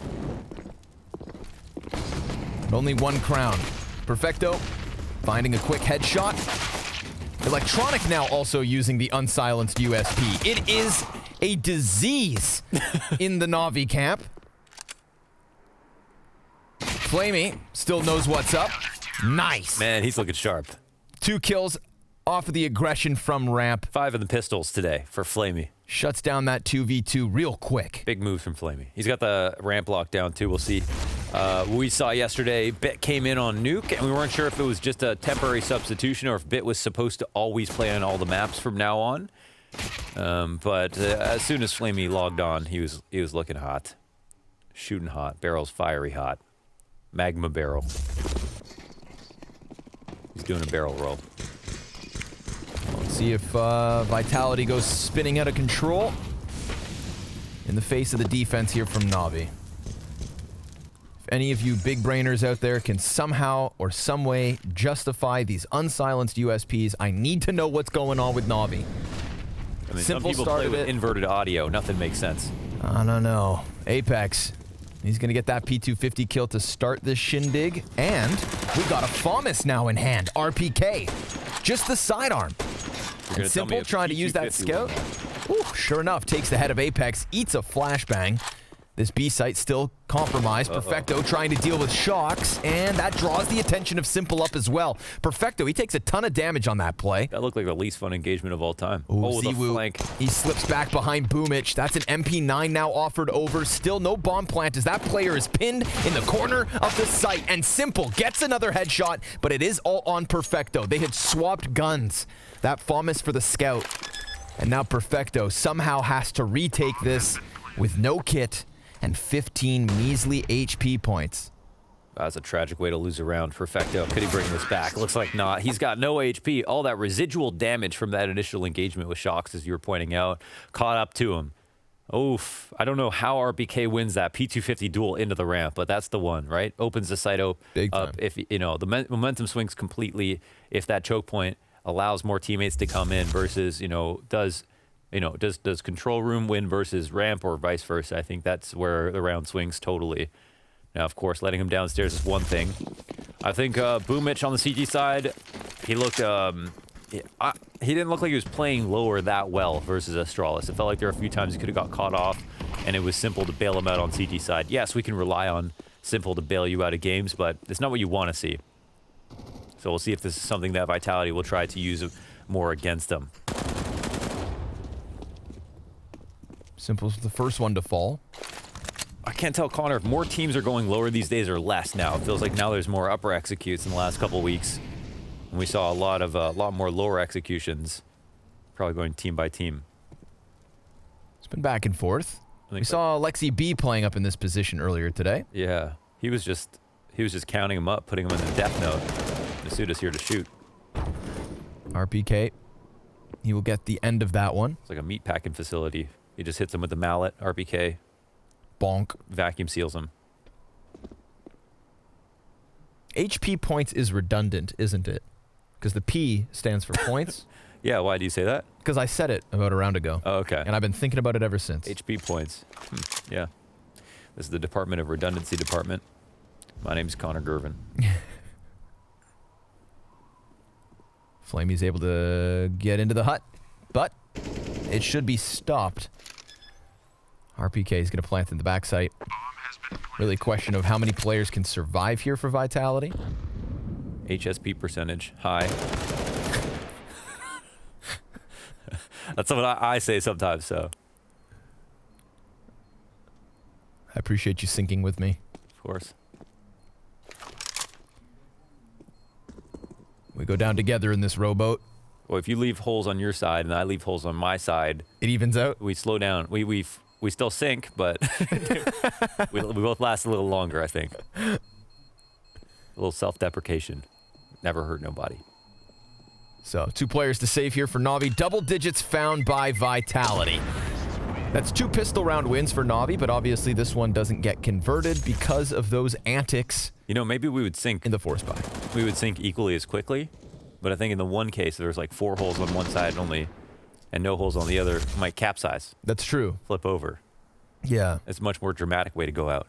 And only one crown. Perfecto finding a quick headshot. Electronic now also using the unsilenced USP. It is a disease in the Navi camp. Flamey still knows what's up. Nice. Man, he's looking sharp. 2 kills off of the aggression from ramp. 5 of the pistols today for Flamey. Shuts down that 2v2 real quick. Big moves from Flamey. He's got the ramp lock down too. We'll see. We saw yesterday Bit came in on Nuke, and we weren't sure if it was just a temporary substitution or if Bit was supposed to always play on all the maps from now on. But as soon as Flamey logged on, he was looking hot, shooting hot, barrels fiery hot, magma barrel. He's doing a barrel roll. Let's see if Vitality goes spinning out of control in the face of the defense here from Navi. If any of you big brainers out there can somehow or some way justify these unsilenced USPs, I need to know what's going on with Navi. I mean, Simple some people start play of with it. inverted audio. Nothing makes sense. I don't know. Apex. He's going to get that P250 kill to start this shindig. And we got a FAMAS now in hand. RPK. Just the sidearm. And Simple trying to use that scout. Ooh, sure enough, takes the head of Apex. Eats a flashbang. This B site still compromised. Perfecto trying to deal with shocks. And that draws the attention of Simple up as well. Perfecto, he takes a ton of damage on that play. That looked like the least fun engagement of all time. Oh, the Ziwu. flank. He slips back behind Boomich. That's an MP9 now offered over. Still no bomb plant as that player is pinned in the corner of the site. And Simple gets another headshot, but it is all on Perfecto. They had swapped guns. That FAMAS for the scout. And now Perfecto somehow has to retake this with no kit and 15 measly HP points. That's a tragic way to lose a round. Perfecto. Could he bring this back? Looks like not. He's got no HP. All that residual damage from that initial engagement with shocks, as you were pointing out, caught up to him. Oof. I don't know how RBK wins that P250 duel into the ramp, but that's the one, right? Opens the site Big time. up. If, you know, the momentum swings completely if that choke point allows more teammates to come in versus, does control room win versus ramp or vice versa? I think that's where the round swings totally. Now, of course, letting him downstairs is one thing. I think Boomich on the CG side, he looked, he didn't look like he was playing lower that well versus Astralis. It felt like there were a few times he could have got caught off, and it was Simple to bail him out on CG side. Yes, we can rely on Simple to bail you out of games, but it's not what you want to see. So we'll see if this is something that Vitality will try to use more against them. Simple's the first one to fall. I can't tell, Connor, if more teams are going lower these days or less now. It feels like now there's more upper executes in the last couple weeks. And we saw a lot more lower executions, probably going team by team. It's been back and forth. We so. saw Lexi B playing up in this position earlier today. Yeah, he was just counting him up, putting him in the death note. Nasuda's here to shoot. RPK. He will get the end of that one. It's like a meat packing facility. He just hits him with the mallet. RPK. Bonk. Vacuum seals him. HP points is redundant, isn't it? Because the P stands for points. Yeah, why do you say that? Because I said it about a round ago. Oh, okay. And I've been thinking about it ever since. HP points. Yeah. This is the Department of Redundancy Department. My name's Connor Gervin. Flamey's able to get into the hut, but it should be stopped. RPK is going to plant in the back site. Really a question of how many players can survive here for Vitality. HSP percentage high. That's what I say sometimes, so. I appreciate you syncing with me. Of course. We go down together in this rowboat. Well, if you leave holes on your side and I leave holes on my side, It evens out. we slow down. We still sink, but we both last a little longer, I think. A little self-deprecation. Never hurt nobody. So, 2 players to save here for Navi. Double digits found by Vitality. That's 2 pistol round wins for Navi, but obviously this one doesn't get converted because of those antics You know, maybe we would sink. in the force buy. We would sink equally as quickly, but I think in the one case there's like 4 holes on one side only, and no holes on the other. Might capsize, That's true. flip over. Yeah. It's a much more dramatic way to go out.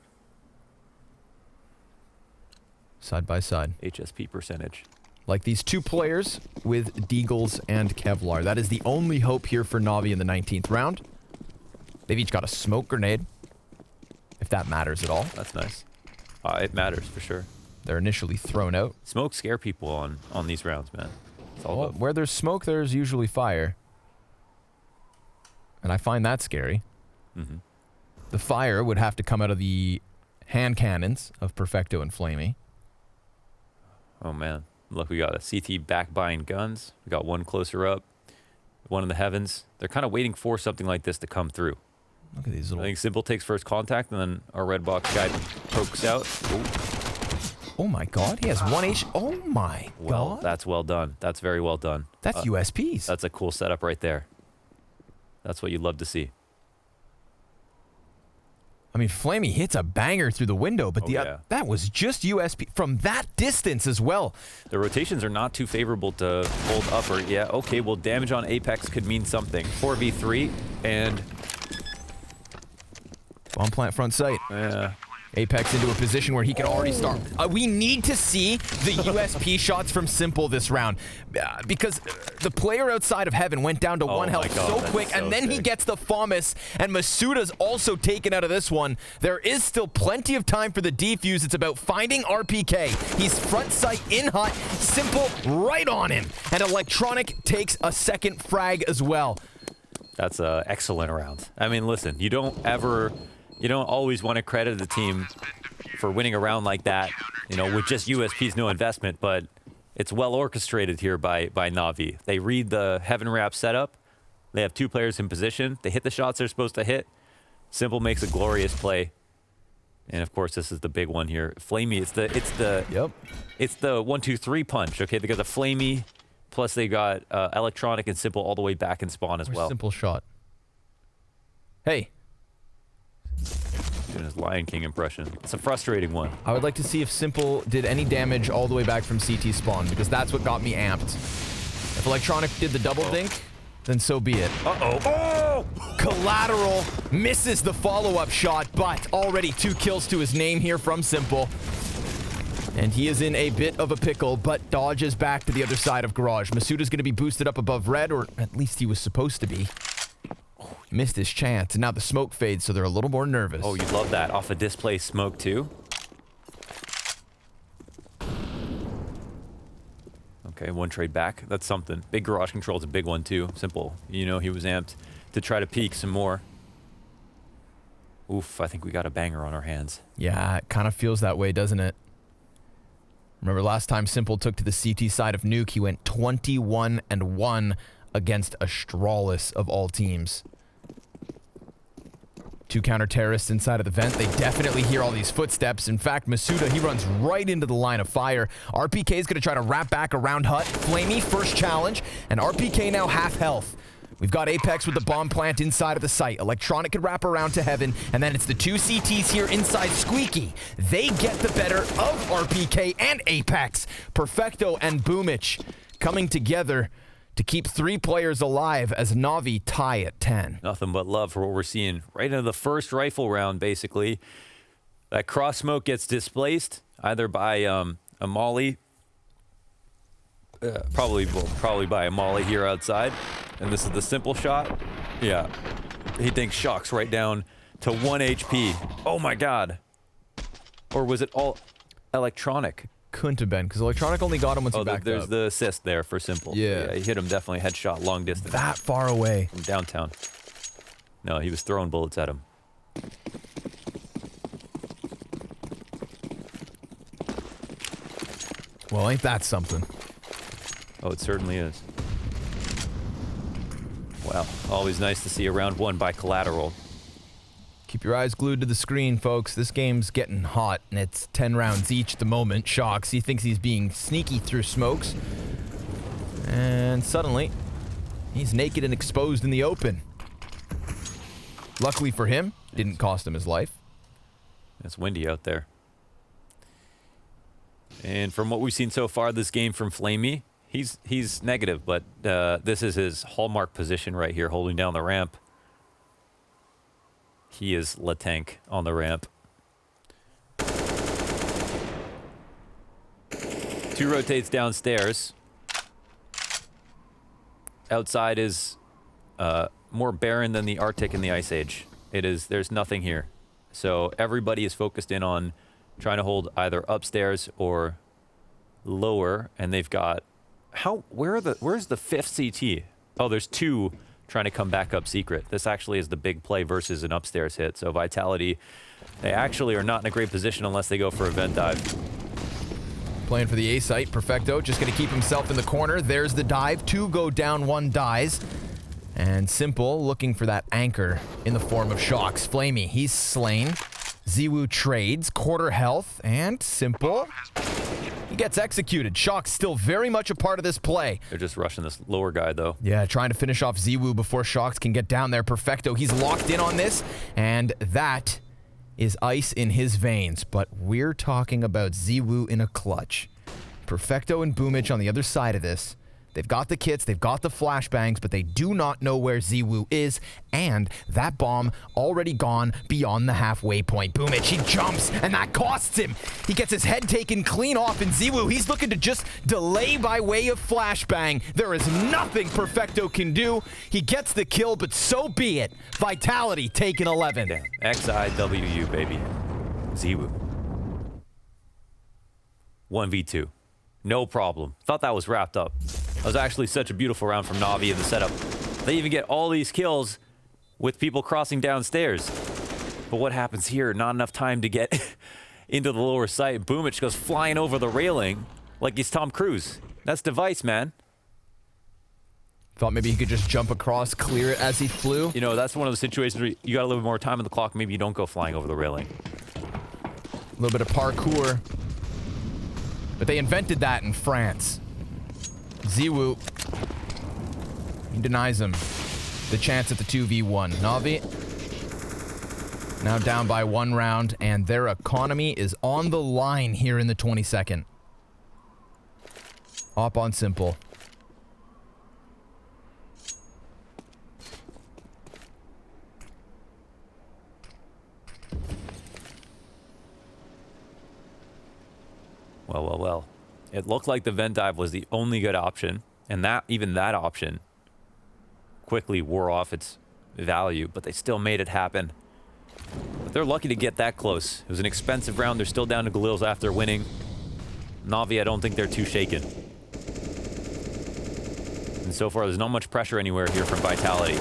Side by side. HSP percentage. Like these 2 players with Deagles and Kevlar. That is the only hope here for Navi in the 19th round. They've each got a smoke grenade, if that matters at all. That's nice. It matters for sure. They're initially thrown out. Smoke scare people on these rounds, man. It's all Well, about where there's smoke, there's usually fire. And I find that scary. The fire would have to come out of the hand cannons of Perfecto and Flamey. Oh man, look, we got a CT back buying guns. We got one closer up, one in the heavens. They're kind of waiting for something like this to come through. Look at these I little... think Simple takes first contact, and then our red box guy pokes out. Ooh, Oh my god, he has 1 H... Oh my well, god. that's well done. That's very well done. That's USPs. That's a cool setup right there. That's what you'd love to see. I mean, Flamey hits a banger through the window, but yeah. that was just USP from that distance as well. The rotations are not too favorable to hold up or, yeah, okay, well, damage on Apex could mean something. 4v3, and Bomb plant front sight. Apex into a position where he can already start. We need to see the USP shots from Simple this round because the player outside of Heaven went down to 1 my health God, so that's quick, so and then he sick. gets the FAMAS, and Masuda's also taken out of this one. There is still plenty of time for the defuse. It's about finding RPK. He's front sight in hut. Simple right on him, and Electronic takes a second frag as well. that's an excellent round. I mean, listen, you don't always want to credit the team for winning a round like that, you know, with just USPs, no investment, but it's well orchestrated here by Navi. They read the Heaven Wrap setup. They have 2 players in position. They hit the shots they're supposed to hit. Simple makes a glorious play. And of course, this is the big one here. Flamey, it's the it's the 1-2-3 punch, okay? They got the Flamey, plus they got Electronic and Simple all the way back in spawn as well. Simple shot. Hey. Doing his Lion King impression. It's a frustrating one. I would like to see if Simple did any damage all the way back from CT spawn, because that's what got me amped. If Electronic did the double dink, then so be it. Uh-oh. Oh! Collateral misses the follow-up shot, but already 2 kills to his name here from Simple. And he is in a bit of a pickle, but dodges back to the other side of Garage. Masuda's going to be boosted up above red, or at least he was supposed to be. Missed his chance, and now the smoke fades, so they're a little more nervous. Oh, you'd love that. Off a display smoke, too. Okay, 1 trade back. That's something. Big garage control is a big one, too. Simple. You know, he was amped to try to peek some more. Oof, I think we got a banger on our hands. Yeah, it kind of feels that way, doesn't it? Remember last time Simple took to the CT side of Nuke, he went 21-1 against Astralis of all teams. 2 counter-terrorists inside of the vent. They definitely hear all these footsteps. In fact, Masuda, he runs right into the line of fire. RPK is going to try to wrap back around hut. Flamey, first challenge. And RPK now half health. We've got Apex with the bomb plant inside of the site. Electronic could wrap around to heaven, and then it's the two CTs here inside Squeaky. They get the better of RPK and Apex. Perfecto and Boomich coming together to keep 3 players alive as NAVI tie at 10. Nothing but love for what we're seeing right into the first rifle round, basically. That cross smoke gets displaced either by a molly, probably by a molly here outside. And this is the simple shot. Yeah, he thinks shocks right down to 1 HP. Oh my God. Or was it all electronic? Couldn't have been, because Electronic only got him once he backed there's up. the assist there for simple. Yeah. He hit him definitely headshot, long distance. That far away. From downtown. No, he was throwing bullets at him. Well, ain't that something? Oh, it certainly is. Well, always nice to see a round 1 by Collateral. Keep your eyes glued to the screen, folks. This game's getting hot, and it's 10 rounds each at the moment. Shocks, he thinks he's being sneaky through smokes. And suddenly, he's naked and exposed in the open. Luckily for him, didn't cost him his life. It's windy out there. And from what we've seen so far this game from Flamey, he's negative, but this is his hallmark position right here, holding down the ramp. He is La Tank on the ramp. 2 rotates downstairs. Outside is more barren than the Arctic and the Ice Age. There's nothing here. So everybody is focused in on trying to hold either upstairs or lower, and they've got where's the 5th CT? Oh, there's 2 trying to come back up secret. This actually is the big play versus an upstairs hit. So Vitality, they actually are not in a great position unless they go for a vent dive. Playing for the A site, Perfecto just gonna keep himself in the corner. There's the dive. 2 go down, 1 dies. And Simple looking for that anchor in the form of Shocks. Flamey, he's slain. Ziwu trades, quarter health, and Simple, he gets executed. Shocks still very much a part of this play. They're just rushing this lower guy, though. Yeah, trying to finish off Ziwu before Shocks can get down there. Perfecto, he's locked in on this, and that is ice in his veins. But we're talking about Ziwu in a clutch. Perfecto and Boomich on the other side of this. They've got the kits, they've got the flashbangs, but they do not know where Ziwu is, and that bomb already gone beyond the halfway point. Boomich, he jumps, and that costs him. He gets his head taken clean off, and Ziwu, he's looking to just delay by way of flashbang. There is nothing Perfecto can do. He gets the kill, but so be it. Vitality taking 11. Damn. XIWU, baby. Ziwu. 1v2. No problem. Thought that was wrapped up. That was actually such a beautiful round from Navi in the setup. They even get all these kills with people crossing downstairs. But what happens here? Not enough time to get into the lower site. Boomich goes flying over the railing like he's Tom Cruise. That's Device, man. Thought maybe he could just jump across, clear it as he flew. You know, that's one of the situations where you got a little bit more time on the clock. Maybe you don't go flying over the railing. A little bit of parkour. But they invented that in France. Ziwu, he denies him the chance at the 2v1. Navi now down by 1 round, and their economy is on the line here in the 22nd. Up on Simple. Well. It looked like the vent dive was the only good option, and even that option quickly wore off its value, but they still made it happen. But they're lucky to get that close. It was an expensive round. They're still down to Galils after winning. Navi, I don't think they're too shaken. And so far, there's not much pressure anywhere here from Vitality.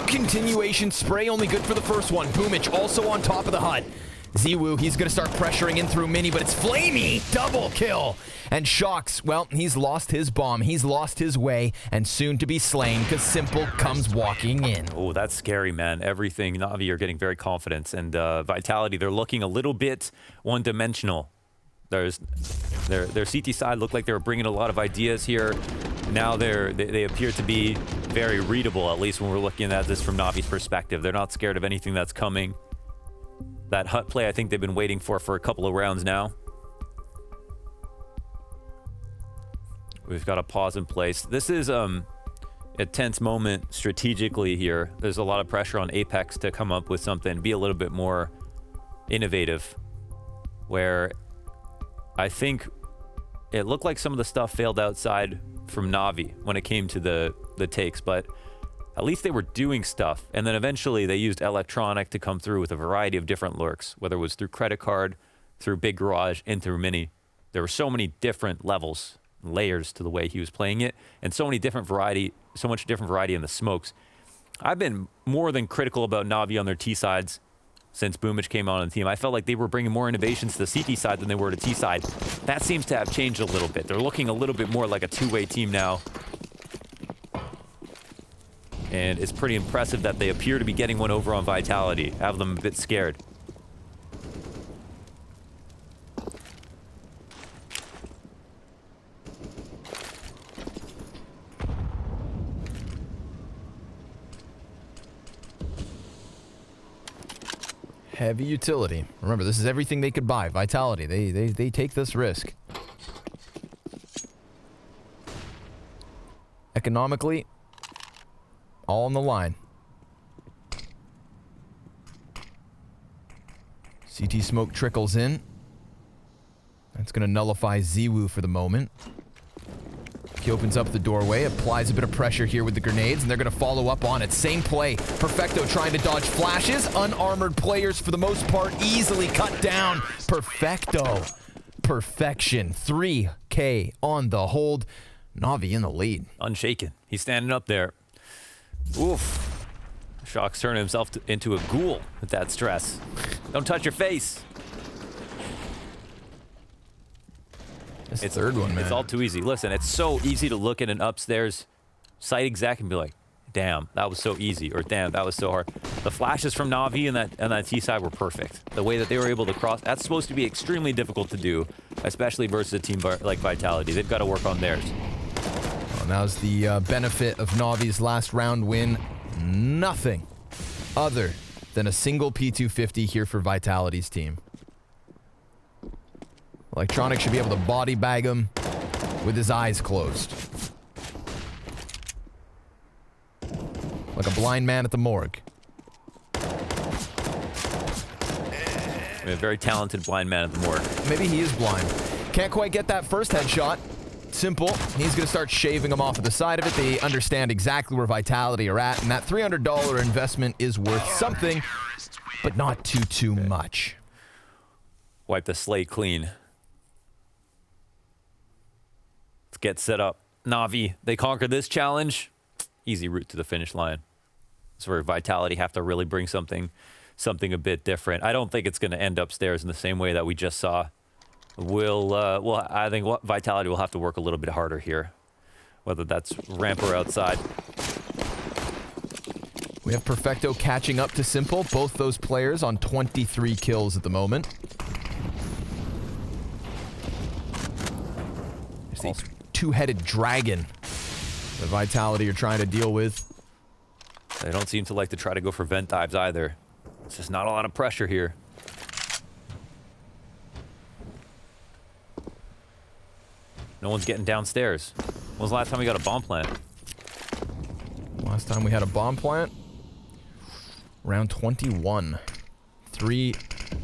Continuation spray, only good for the first one. Boomich also on top of the hut. Ziwu, he's going to start pressuring in through Mini, but it's Flamey! Double kill! And Shocks, well, he's lost his bomb, he's lost his way, and soon to be slain, because Simple comes walking in. Oh, that's scary, man. Everything, Navi are getting very confident, and Vitality, they're looking a little bit one-dimensional. Their CT side looked like they were bringing a lot of ideas here. now they appear to be very readable, at least when we're looking at this from Navi's perspective. They're not scared of anything that's coming. That hut play, I think they've been waiting for a couple of rounds now. We've got a pause in place. This is a tense moment strategically here. There's a lot of pressure on Apex to come up with something, be a little bit more innovative, where I think it looked like some of the stuff failed outside from Navi when it came to the takes, but at least they were doing stuff. And then eventually they used Electronic to come through with a variety of different lurks, whether it was through Credit Card, through Big Garage, and through Mini. There were so many different levels, layers to the way he was playing it, and so much different variety in the smokes. I've been more than critical about Navi on their T sides since Boomich came on the team. I felt like they were bringing more innovations to the CT side than they were to T side. That seems to have changed a little bit. They're looking a little bit more like a two-way team now. And it's pretty impressive that they appear to be getting one over on Vitality, have them a bit scared. Heavy utility. Remember, this is everything they could buy. Vitality. They take this risk. Economically, all on the line. CT smoke trickles in. That's going to nullify Ziwu for the moment. He opens up the doorway, applies a bit of pressure here with the grenades, and they're going to follow up on it. Same play. Perfecto trying to dodge flashes. Unarmored players, for the most part, easily cut down. Perfecto. Perfection. 3K on the hold. Navi in the lead. Unshaken. He's standing up there. Oof. Shock's turning himself into a ghoul with that stress. Don't touch your face. It's third one, man. It's all too easy. Listen, it's so easy to look at an upstairs site exec and be like, damn, that was so easy, or damn, that was so hard. The flashes from Navi and that T side were perfect. The way that they were able to cross, that's supposed to be extremely difficult to do, especially versus a team like Vitality. They've got to work on theirs. Well, now's the benefit of Navi's last round win. Nothing other than a single P250 here for Vitality's team. Electronic should be able to body bag him with his eyes closed. Like a blind man at the morgue. A very talented blind man at the morgue. Maybe he is blind. Can't quite get that first headshot. Simple. He's going to start shaving them off of the side of it. They understand exactly where Vitality are at, and that $300 investment is worth something, but not too much. Wipe the slate clean. Let's get set up. Navi, they conquer this challenge. Easy route to the finish line. It's where Vitality have to really bring something a bit different. I don't think it's going to end upstairs in the same way that we just saw. I think Vitality will have to work a little bit harder here, whether that's ramp or outside. We have Perfecto catching up to Simple. Both those players on 23 kills at the moment. There's the two-headed dragon that Vitality are trying to deal with. They don't seem to like to try to go for vent dives either. It's just not a lot of pressure here. No one's getting downstairs. When was the last time we got a bomb plant? Last time we had a bomb plant? Round 21. 3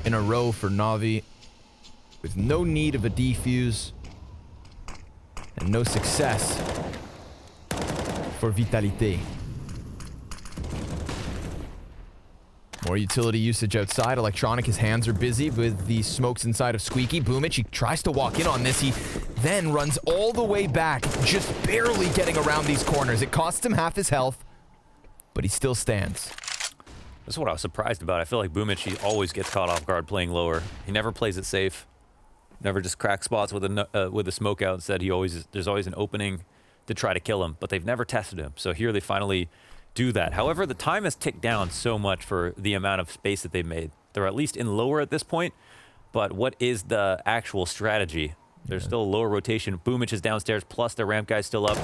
in a row for Navi. With no need of a defuse. And no success for Vitality. More utility usage outside. Electronic, his hands are busy with the smokes inside of Squeaky. Boomich, he tries to walk in on this. He then runs all the way back, just barely getting around these corners. It costs him half his health, but he still stands. That's what I was surprised about. I feel like Boomich, he always gets caught off guard playing lower. He never plays it safe. Never just cracks spots with a smoke out. Instead, there's always an opening to try to kill him, but they've never tested him. So here they finally do that. However, the time has ticked down so much for the amount of space that they've made. They're at least in lower at this point, but what is the actual strategy? There's still a lower rotation. Boomich is downstairs, plus the ramp guy's still up.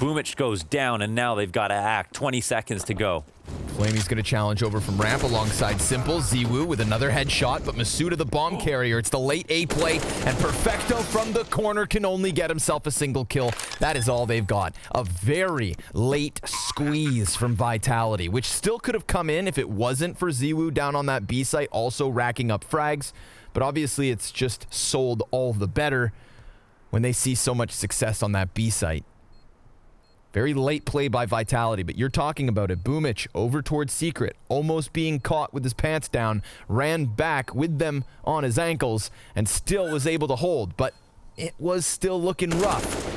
Boomich goes down, and now they've got to act. 20 seconds to go. Flamey's going to challenge over from ramp alongside Simple. Ziwu with another headshot, but Masuda the bomb carrier. It's the late A play, and Perfecto from the corner can only get himself a single kill. That is all they've got. A very late squeeze from Vitality, which still could have come in if it wasn't for Ziwu down on that B site, also racking up frags. But obviously, it's just sold all the better when they see so much success on that B site. Very late play by Vitality, but you're talking about it. Boomich over towards Secret, almost being caught with his pants down, ran back with them on his ankles, and still was able to hold, but it was still looking rough.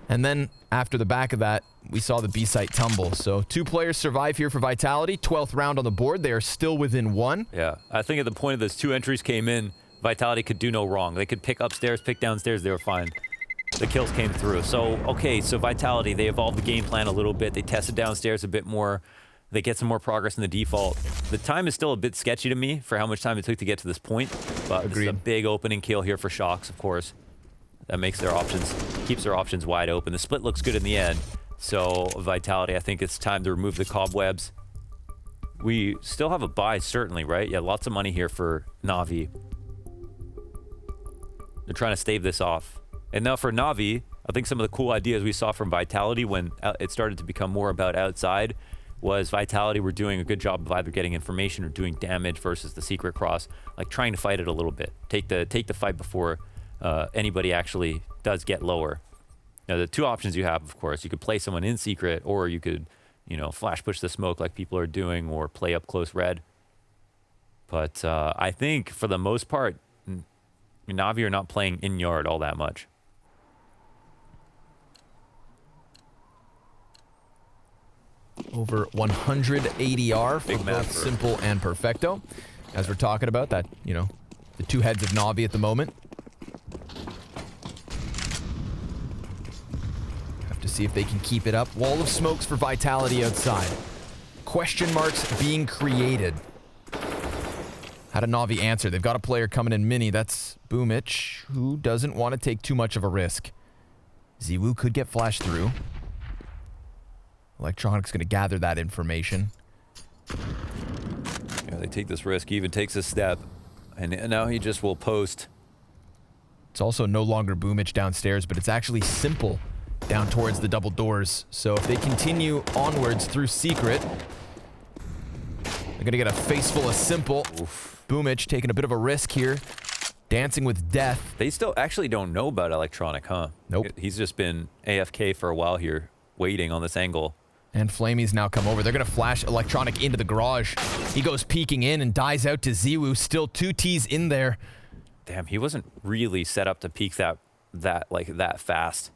And then after the back of that, we saw the B site tumble. So 2 players survive here for Vitality. 12th round on the board. They are still within 1. Yeah, I think at the point of those 2 entries came in, Vitality could do no wrong. They could pick upstairs, pick downstairs, they were fine. The kills came through. So, okay, so Vitality, they evolved the game plan a little bit. They tested downstairs a bit more. They get some more progress in the default. The time is still a bit sketchy to me for how much time it took to get to this point. But this is a big opening kill here for Shox, of course. That makes their options, keeps their options wide open. The split looks good in the end. So, Vitality, I think it's time to remove the cobwebs. We still have a buy, certainly, right? Yeah, lots of money here for NAVI. They're trying to stave this off. And now for NAVI, I think some of the cool ideas we saw from Vitality when it started to become more about outside was Vitality were doing a good job of either getting information or doing damage versus the secret cross, like trying to fight it a little bit. Take the fight before anybody actually does get lower. Now, the 2 options you have, of course, you could play someone in secret, or you could, you know, flash push the smoke like people are doing, or play up close red. But I think for the most part, NAVI are not playing in yard all that much. Over 100 ADR for both Simple and Perfecto. As we're talking about that, you know, the 2 heads of NAVI at the moment. Have to see if they can keep it up. Wall of smokes for Vitality outside. Question marks being created. How did NAVI answer? They've got a player coming in mini. That's Boomich, who doesn't want to take too much of a risk. Ziwu could get flashed through. Electronic's going to gather that information. Yeah, they take this risk. He even takes a step. And now he just will post. It's also no longer Boomich downstairs, but it's actually Simple down towards the double doors. So if they continue onwards through Secret, they're going to get a face full of Simple. Oof. Boomich taking a bit of a risk here. Dancing with death. They still actually don't know about Electronic, huh? Nope. He's just been AFK for a while here, waiting on this angle. And Flamey's now come over. They're going to flash Electronic into the garage. He goes peeking in and dies out to Ziwu. Still 2 Ts in there. Damn, he wasn't really set up to peek that fast.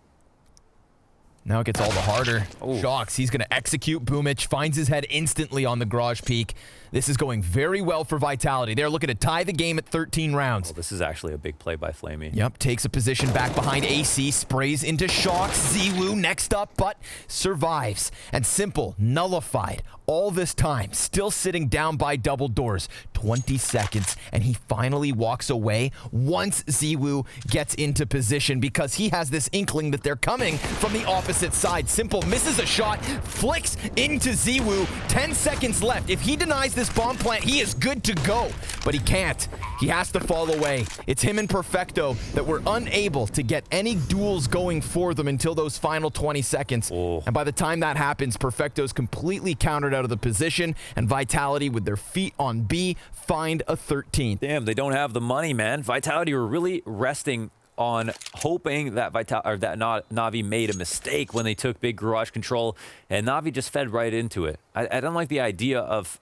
Now it gets all the harder. Ooh. Shox, he's going to execute Boomich. Finds his head instantly on the garage peak. This is going very well for Vitality. They're looking to tie the game at 13 rounds. Well, this is actually a big play by Flamey. Yep, takes a position back behind AC, sprays into Shox. Ziwu next up, but survives. And Simple, nullified all this time, still sitting down by double doors. 20 seconds, and he finally walks away once Ziwu gets into position because he has this inkling that they're coming from the opposite side. Simple misses a shot, flicks into Ziwu. 10 seconds left. If he denies this bomb plant, he is good to go, but he can't. He has to fall away. It's him and Perfecto that were unable to get any duels going for them until those final 20 seconds. Oh. And by the time that happens, Perfecto's completely countered out of the position, and Vitality, with their feet on B, find a 13th. Damn, they don't have the money, man. Vitality were really resting on hoping that NAVI made a mistake when they took big garage control, and NAVI just fed right into it. I don't like the idea of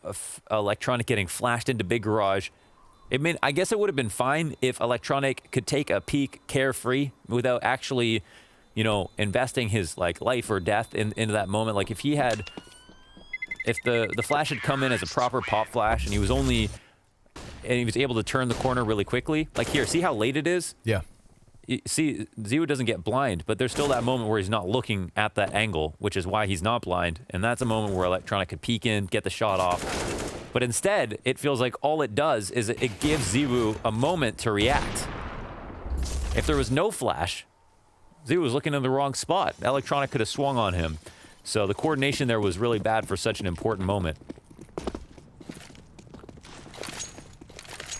Electronic getting flashed into big garage. I guess it would have been fine if Electronic could take a peek carefree without actually, you know, investing his life or death into that moment. Like if the flash had come in as a proper pop flash and he was able to turn the corner really quickly. Like here, see how late it is? Yeah. See, Ziwu doesn't get blind, but there's still that moment where he's not looking at that angle, which is why he's not blind. And that's a moment where Electronic could peek in, get the shot off. But instead, it feels like all it does is it gives Ziwu a moment to react. If there was no flash, Z was looking in the wrong spot. Electronic could have swung on him. So the coordination there was really bad for such an important moment.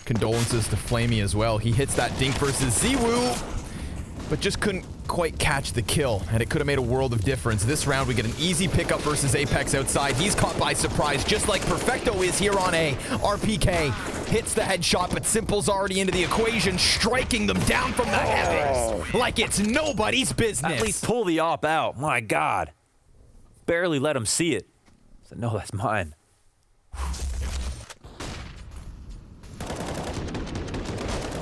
Condolences to Flamey as well. He hits that dink versus Ziwu, but just couldn't quite catch the kill, and it could have made a world of difference. This round, we get an easy pickup versus Apex outside. He's caught by surprise, just like Perfecto is here on A. RPK hits the headshot, but Simple's already into the equation, striking them down from the heavens like it's nobody's business. At least pull the op out. My God. Barely let him see it. So, no, that's mine.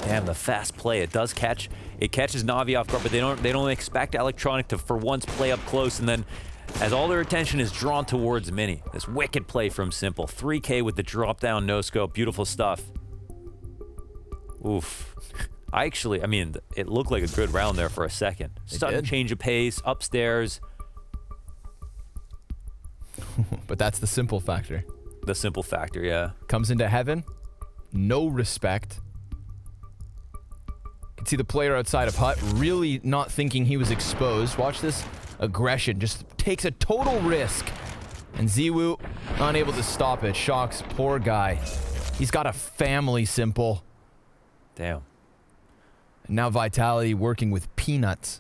Damn, the fast play. It does catch. It catches Navi off guard, but they don't expect Electronic to for once play up close, and then as all their attention is drawn towards Mini. This wicked play from Simple. 3K with the drop down no scope. Beautiful stuff. Oof. I mean, it looked like a good round there for a second. Sudden change of pace, upstairs. But that's the Simple factor. The Simple factor, yeah. Comes into heaven, no respect. Can see the player outside of Hut really not thinking he was exposed. Watch this aggression, just takes a total risk. And Ziwu unable to stop it. Shocks, poor guy. He's got a family, Simple. Damn. And now Vitality working with peanuts.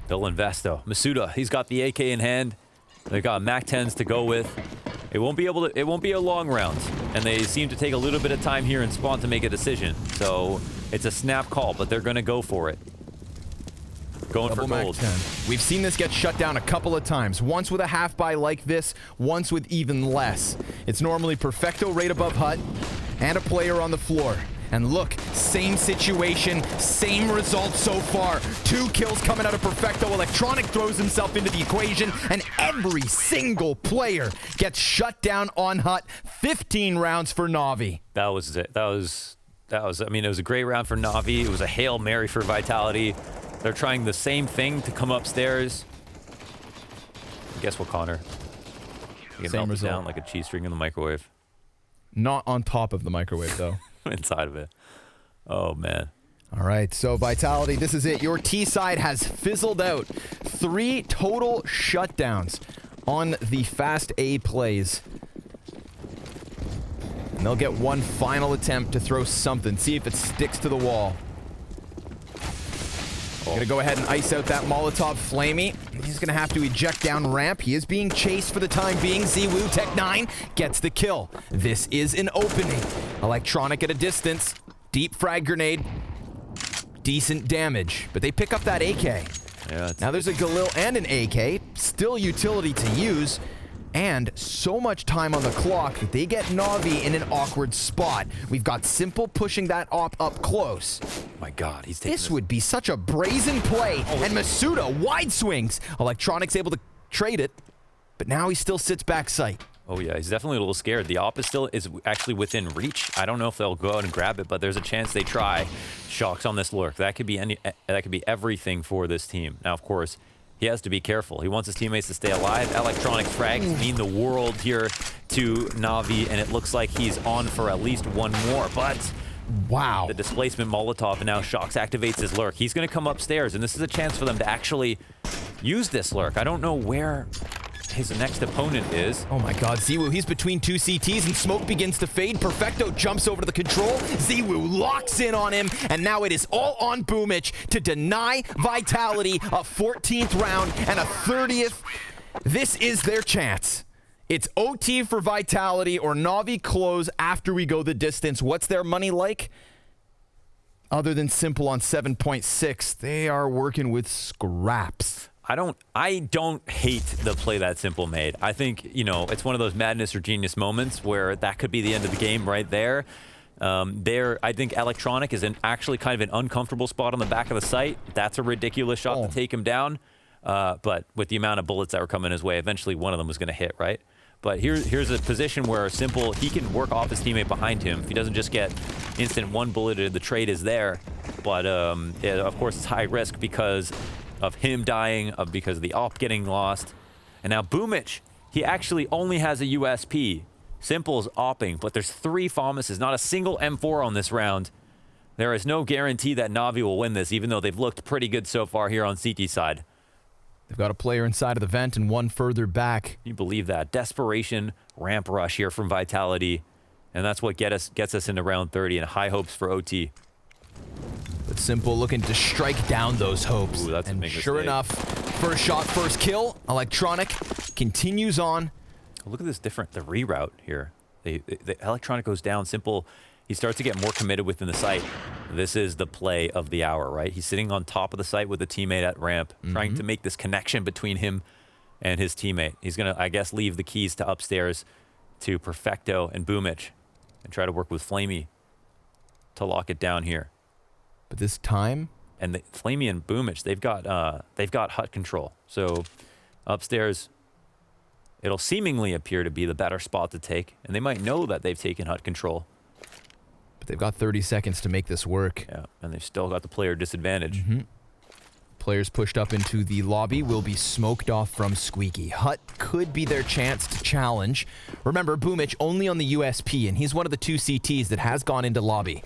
They'll invest though. Masuda, he's got the AK in hand. They've got MAC-10s to go with. It won't be a long round, and they seem to take a little bit of time here in spawn to make a decision. So it's a snap call, but they're going to go for it. Going Double for gold. MAC-10. We've seen this get shut down a couple of times. Once with a half buy like this, once with even less. It's normally Perfecto right above Hut and a player on the floor. And look, same situation, same result so far. 2 kills coming out of Perfecto. Electronic throws himself into the equation, and every single player gets shut down on Hut. 15 rounds for Navi. That was it. I mean, it was a great round for Navi. It was a Hail Mary for Vitality. They're trying the same thing to come upstairs. Guess what, Connor? You can melt it down like a cheese string in the microwave. Not on top of the microwave, though. Inside of it. Oh, man. All right, so Vitality, this is it. Your T side has fizzled out. 3 total shutdowns on the fast A plays. And they'll get one final attempt to throw something. See if it sticks to the wall. Gonna go ahead and ice out that Molotov Flamey. He's gonna have to eject down ramp. He is being chased for the time being. Ziwu, Tech 9, gets the kill. This is an opening. Electronic at a distance. Deep frag grenade. Decent damage. But they pick up that AK. Yeah, now there's a Galil and an AK. Still utility to use. And so much time on the clock that they get Navi in an awkward spot. We've got Simple pushing that op up close. My God, he's taking This would be such a brazen play. And Masuda wide swings. Electronic's able to trade it, but now he still sits back sight. Oh yeah, he's definitely a little scared. The op is actually within reach. I don't know if they'll go out and grab it, but there's a chance they try. Shocks on this lurk. That could be everything for this team. Now, of course, he has to be careful. He wants his teammates to stay alive. Electronic frags mean the world here to Navi, and it looks like he's on for at least one more. But wow, the displacement Molotov, and now Shocks activates his lurk. He's going to come upstairs, and this is a chance for them to actually use this lurk. I don't know where his next opponent is. Oh my God, Ziwu, he's between 2 CTs and smoke begins to fade. Perfecto jumps over to the control. Ziwu locks in on him, and now it is all on Boomich to deny Vitality a 14th round and a 30th. This is their chance. It's OT for Vitality or Navi close after we go the distance. What's their money like? Other than Simple on 7.6, they are working with scraps. I don't hate the play that Simple made. I think, you know, it's one of those madness or genius moments where that could be the end of the game right there. I think Electronic is actually kind of an uncomfortable spot on the back of the site. That's a ridiculous shot to take him down. But with the amount of bullets that were coming his way, eventually one of them was going to hit, right? But here's a position where Simple, he can work off his teammate behind him. If he doesn't just get instant one bulleted, the trade is there. But yeah, of course, it's high risk because of him dying, because of the op getting lost. And now Boomich, he actually only has a USP. Simple's opping, but there's 3 FAMASes, not a single M4 on this round. There is no guarantee that NAVI will win this, even though they've looked pretty good so far here on CT side. They've got a player inside of the vent and one further back. Can you believe that? Desperation ramp rush here from Vitality. And that's what gets us into round 30 and high hopes for OT. But Simple looking to strike down those hopes. Ooh, that's a and big sure mistake. enough, first shot, first kill. Electronic continues on. Look at this the reroute here. The Electronic goes down. Simple, he starts to get more committed within the site. This is the play of the hour, right? He's sitting on top of the site with a teammate at ramp, trying to make this connection between him and his teammate. He's going to, I guess, leave the keys to upstairs to Perfecto and Boomich and try to work with Flamey to lock it down here. But this time, And Flamey and Boomich, they've got hut control. So upstairs, it'll seemingly appear to be the better spot to take, and they might know that they've taken hut control. but they've got 30 seconds to make this work. Yeah, and they've still got the player disadvantage. Players pushed up into the lobby will be smoked off from Squeaky. Hut could be their chance to challenge. Remember, Boomich only on the USP, and he's one of the 2 CTs that has gone into lobby.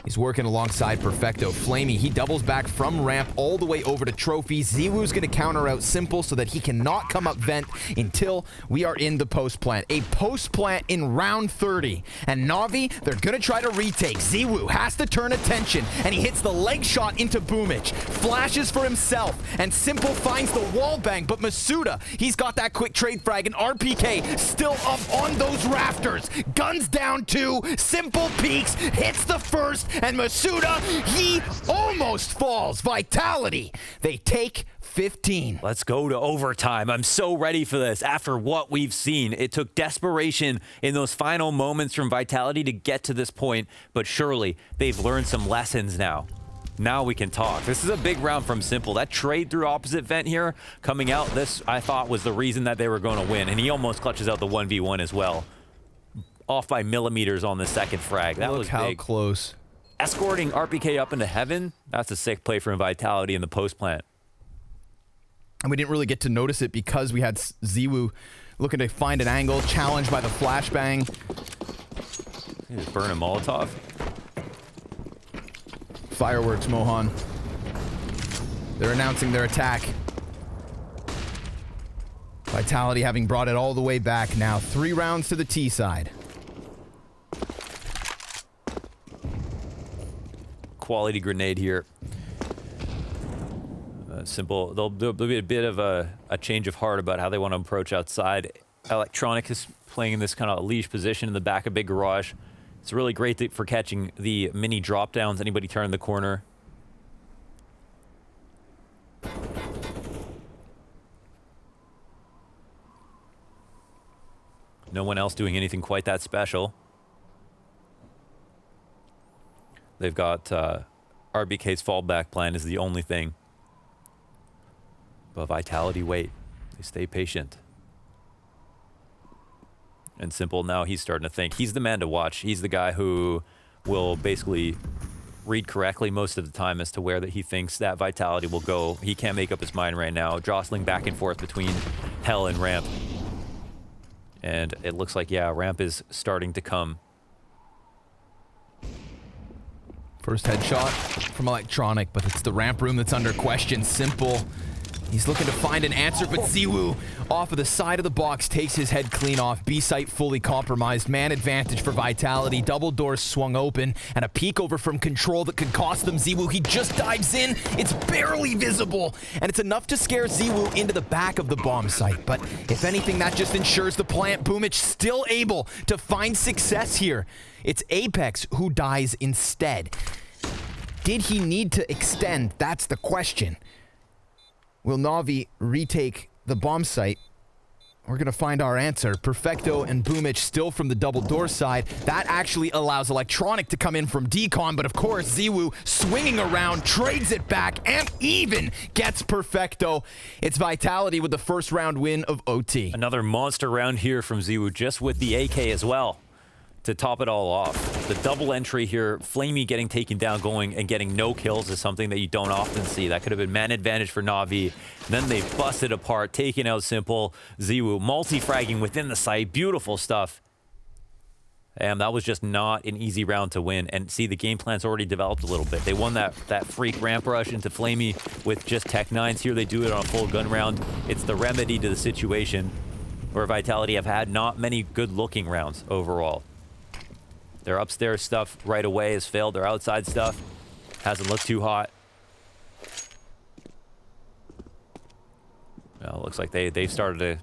He's working alongside Perfecto. Flamey, he doubles back from ramp all the way over to Trophy. Ziwu's going to counter out Simple so that he cannot come up vent until we are in the post plant. A post plant in round 30. And Navi, they're going to try to retake. Ziwu has to turn attention, and he hits the leg shot into Boomich. Flashes for himself, and Simple finds the wall bang, but Masuda, he's got that quick trade frag, and RPK still up on those rafters. Guns down 2, Simple peeks, hits the first, and Masuda, he almost falls. Vitality, they take 15. Let's go to overtime. I'm so ready for this. After what we've seen, it took desperation in those final moments from Vitality to get to this point, but surely they've learned some lessons now. Now we can talk. This is a big round from Simple. That trade through opposite vent here coming out, this I thought was the reason that they were going to win, and he almost clutches out the 1v1 as well. Off by millimeters on the second frag. That Look was how big. close. Escorting RPK up into heaven, that's a sick play from Vitality in the post plant. And we didn't really get to notice it because we had Ziwu looking to find an angle, challenged by the flashbang. He just burn a Molotov. Fireworks, Mohan. They're announcing their attack. Vitality having brought it all the way back now. 3 rounds to the T side. Quality grenade here. Simple. There'll be a bit of a change of heart about how they want to approach outside. Electronic is playing in this kind of leash position in the back of big garage. It's really great for catching the mini drop downs. Anybody turn the corner. No one else doing anything quite that special. They've got RBK's fallback plan is the only thing. But Vitality wait. They stay patient. And Simple, now he's starting to think. He's the man to watch. He's the guy who will basically read correctly most of the time as to where that he thinks that Vitality will go. He can't make up his mind right now. Jostling back and forth between Hell and Ramp. And it looks like, yeah, Ramp is starting to come. First headshot from Electronic, but it's the ramp room that's under question. Simple. He's looking to find an answer, but Ziwu off of the side of the box takes his head clean off. B-site fully compromised. Man advantage for Vitality. Double doors swung open, and a peek over from Control that could cost them Ziwu. He just dives in. It's barely visible, and it's enough to scare Ziwu into the back of the bomb site. But if anything, that just ensures the plant. Boomich still able to find success here. It's Apex who dies instead. Did he need to extend? That's the question. Will Navi retake the bomb site? We're going to find our answer. Perfecto and Boomich still from the double door side. That actually allows Electronic to come in from decon, but of course, Ziwu swinging around, trades it back, and even gets Perfecto. It's Vitality with the first round win of OT. Another monster round here from Ziwu, just with the AK as well, to top it all off. The double entry here, Flamey getting taken down, going and getting no kills is something that you don't often see. That could have been man advantage for Navi. Then they busted apart, taking out Simple. Ziwu multi-fragging within the site. Beautiful stuff. And that was just not an easy round to win. And see, the game plan's already developed a little bit. They won that freak ramp rush into Flamey with just Tech 9s. Here they do it on a full gun round. It's the remedy to the situation where Vitality have had not many good-looking rounds overall. Their upstairs stuff right away has failed. Their outside stuff hasn't looked too hot. Well, it looks like they've started to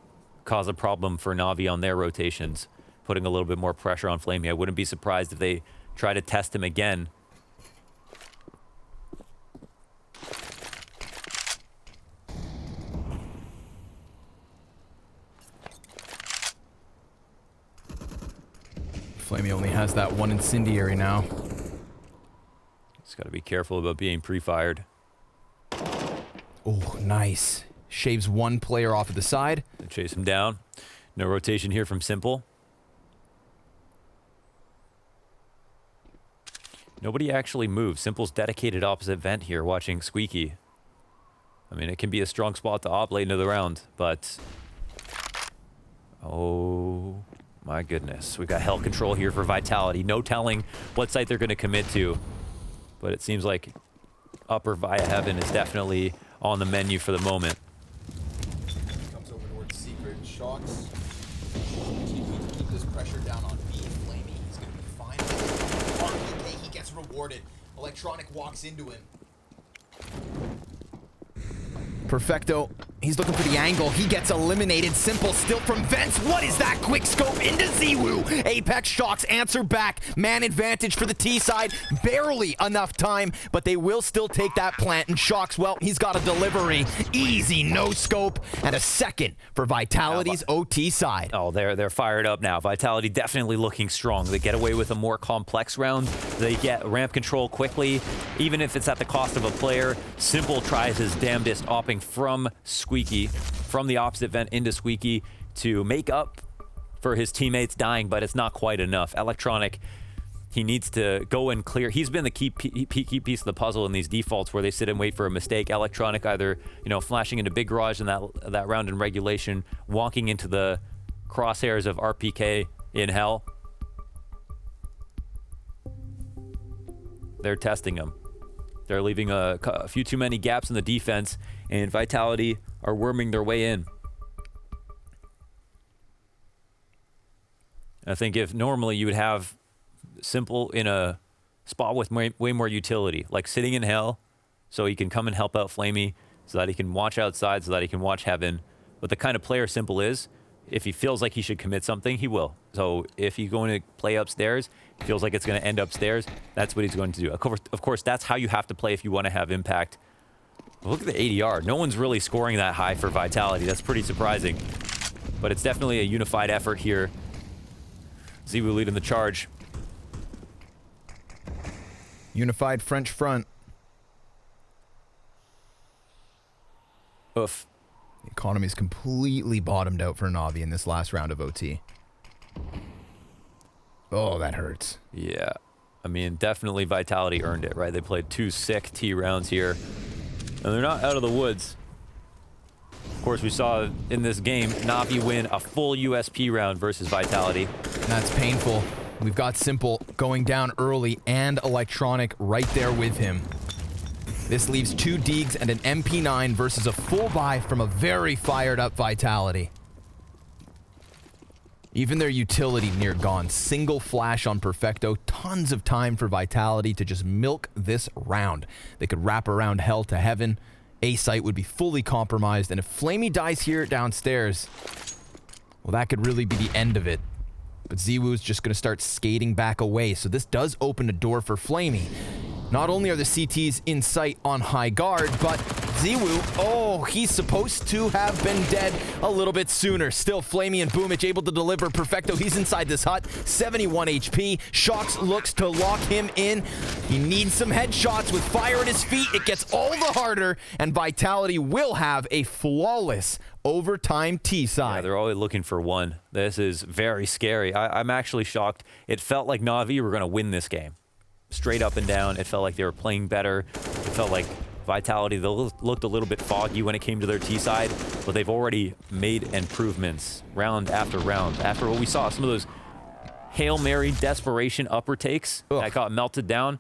cause a problem for NAVI on their rotations, putting a little bit more pressure on Flamey. I wouldn't be surprised if they try to test him again. Flamey only has that one incendiary now. Just got to be careful about being pre-fired. Oh, nice. Shaves one player off at the side. And chase him down. No rotation here from Simple. Nobody actually moves. Simple's dedicated opposite vent here, watching Squeaky. I mean, it can be a strong spot to op late into the round, but... Oh my goodness. We've got hell control here for Vitality. No telling what site they're going to commit to. But it seems like upper via heaven is definitely on the menu for the moment. Comes over towards Secret, shocks. Keep this pressure down on B. Flamey, he's going to be fine. RPK, he gets rewarded. Electronic walks into him. Perfecto, he's looking for the angle. He gets eliminated. Simple still from vents. What is that? Quick scope into Ziwu. Apex shocks answer back. Man advantage for the T side. Barely enough time, but they will still take that plant. And shocks, well, he's got a delivery. Easy no scope and a second for Vitality's OT side. Oh, they're fired up now. Vitality definitely looking strong. They get away with a more complex round. They get ramp control quickly, even if it's at the cost of a player. Simple tries his damnedest, opping from Squeaky, from the opposite vent into Squeaky to make up for his teammates dying, but it's not quite enough. Electronic, he needs to go and clear. He's been the key piece of the puzzle in these defaults where they sit and wait for a mistake. Electronic either, you know, flashing into Big Garage in that round in regulation, walking into the crosshairs of RPK in hell. They're testing him. They're leaving a few too many gaps in the defense, and Vitality are worming their way in. I think if normally you would have Simple in a spot with way more utility, like sitting in hell, so he can come and help out Flamey, so that he can watch outside, so that he can watch heaven. But the kind of player Simple is, if he feels like he should commit something, he will. So if he's going to play upstairs, he feels like it's going to end upstairs, that's what he's going to do. Of course, that's how you have to play if you want to have impact. Look at the ADR. No one's really scoring that high for Vitality. That's pretty surprising. But it's definitely a unified effort here. Ziwu leading the charge. Unified French front. Oof. The economy's completely bottomed out for Navi in this last round of OT. Oh, that hurts. Yeah. I mean, definitely Vitality earned it, right? They played 2 sick T rounds here. And they're not out of the woods. Of course, we saw in this game, Navi win a full USP round versus Vitality. That's painful. We've got Simple going down early and Electronic right there with him. This leaves 2 Deegs and an MP9 versus a full buy from a very fired up Vitality. Even their utility near gone. Single flash on Perfecto. Tons of time for Vitality to just milk this round. They could wrap around hell to heaven. A site would be fully compromised. And if Flamey dies here downstairs, well, that could really be the end of it. But Ziwu's just going to start skating back away. So this does open a door for Flamey. Not only are the CTs in sight on high guard, but Ziwu, oh, he's supposed to have been dead a little bit sooner. Still, Flamey and Boomich able to deliver. Perfecto, he's inside this hut. 71 HP. Shocks looks to lock him in. He needs some headshots with fire at his feet. It gets all the harder, and Vitality will have a flawless overtime T side. Yeah, they're always looking for one. This is very scary. I'm actually shocked. It felt like Navi were going to win this game. Straight up and down. It felt like they were playing better. It felt like Vitality, they looked a little bit foggy when it came to their T side, but they've already made improvements round after round. After what we saw, some of those Hail Mary desperation upper takes Ugh. that got melted down,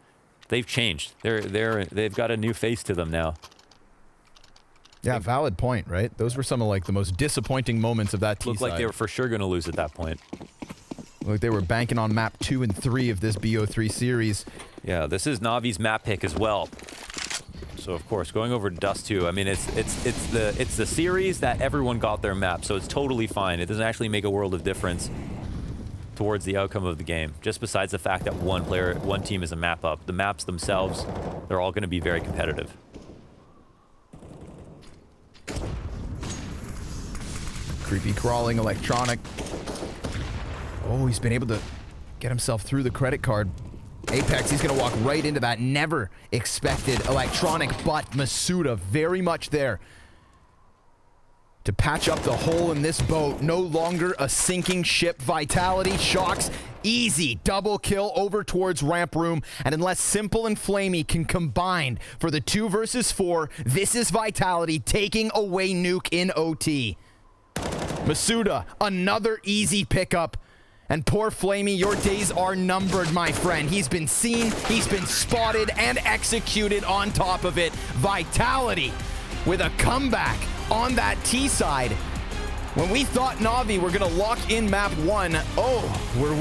they've changed. They've got a new face to them now. Yeah, valid point, right? Those were some of like the most disappointing moments of that T Looked side. like they were for sure going to lose at that point. Like they were banking on map 2 and 3 of this BO3 series. Yeah, this is Navi's map pick as well. So of course, going over to Dust 2, I mean, it's the series that everyone got their map, so it's totally fine. It doesn't actually make a world of difference towards the outcome of the game. Just besides the fact that one team is a map up, the maps themselves, they're all going to be very competitive. Creepy crawling electronic. Oh, he's been able to get himself through the credit card. Apex, he's going to walk right into that never expected electronic, but Masuda very much there to patch up the hole in this boat. No longer a sinking ship. Vitality, Shocks, easy double kill over towards ramp room. And unless Simple and Flamey can combine for the 2 versus 4, this is Vitality taking away Nuke in OT. Masuda, another easy pickup. And poor Flamey, your days are numbered, my friend. He's been seen, he's been spotted, and executed on top of it. Vitality with a comeback on that T side. When we thought Navi were going to lock in map 1, oh, we're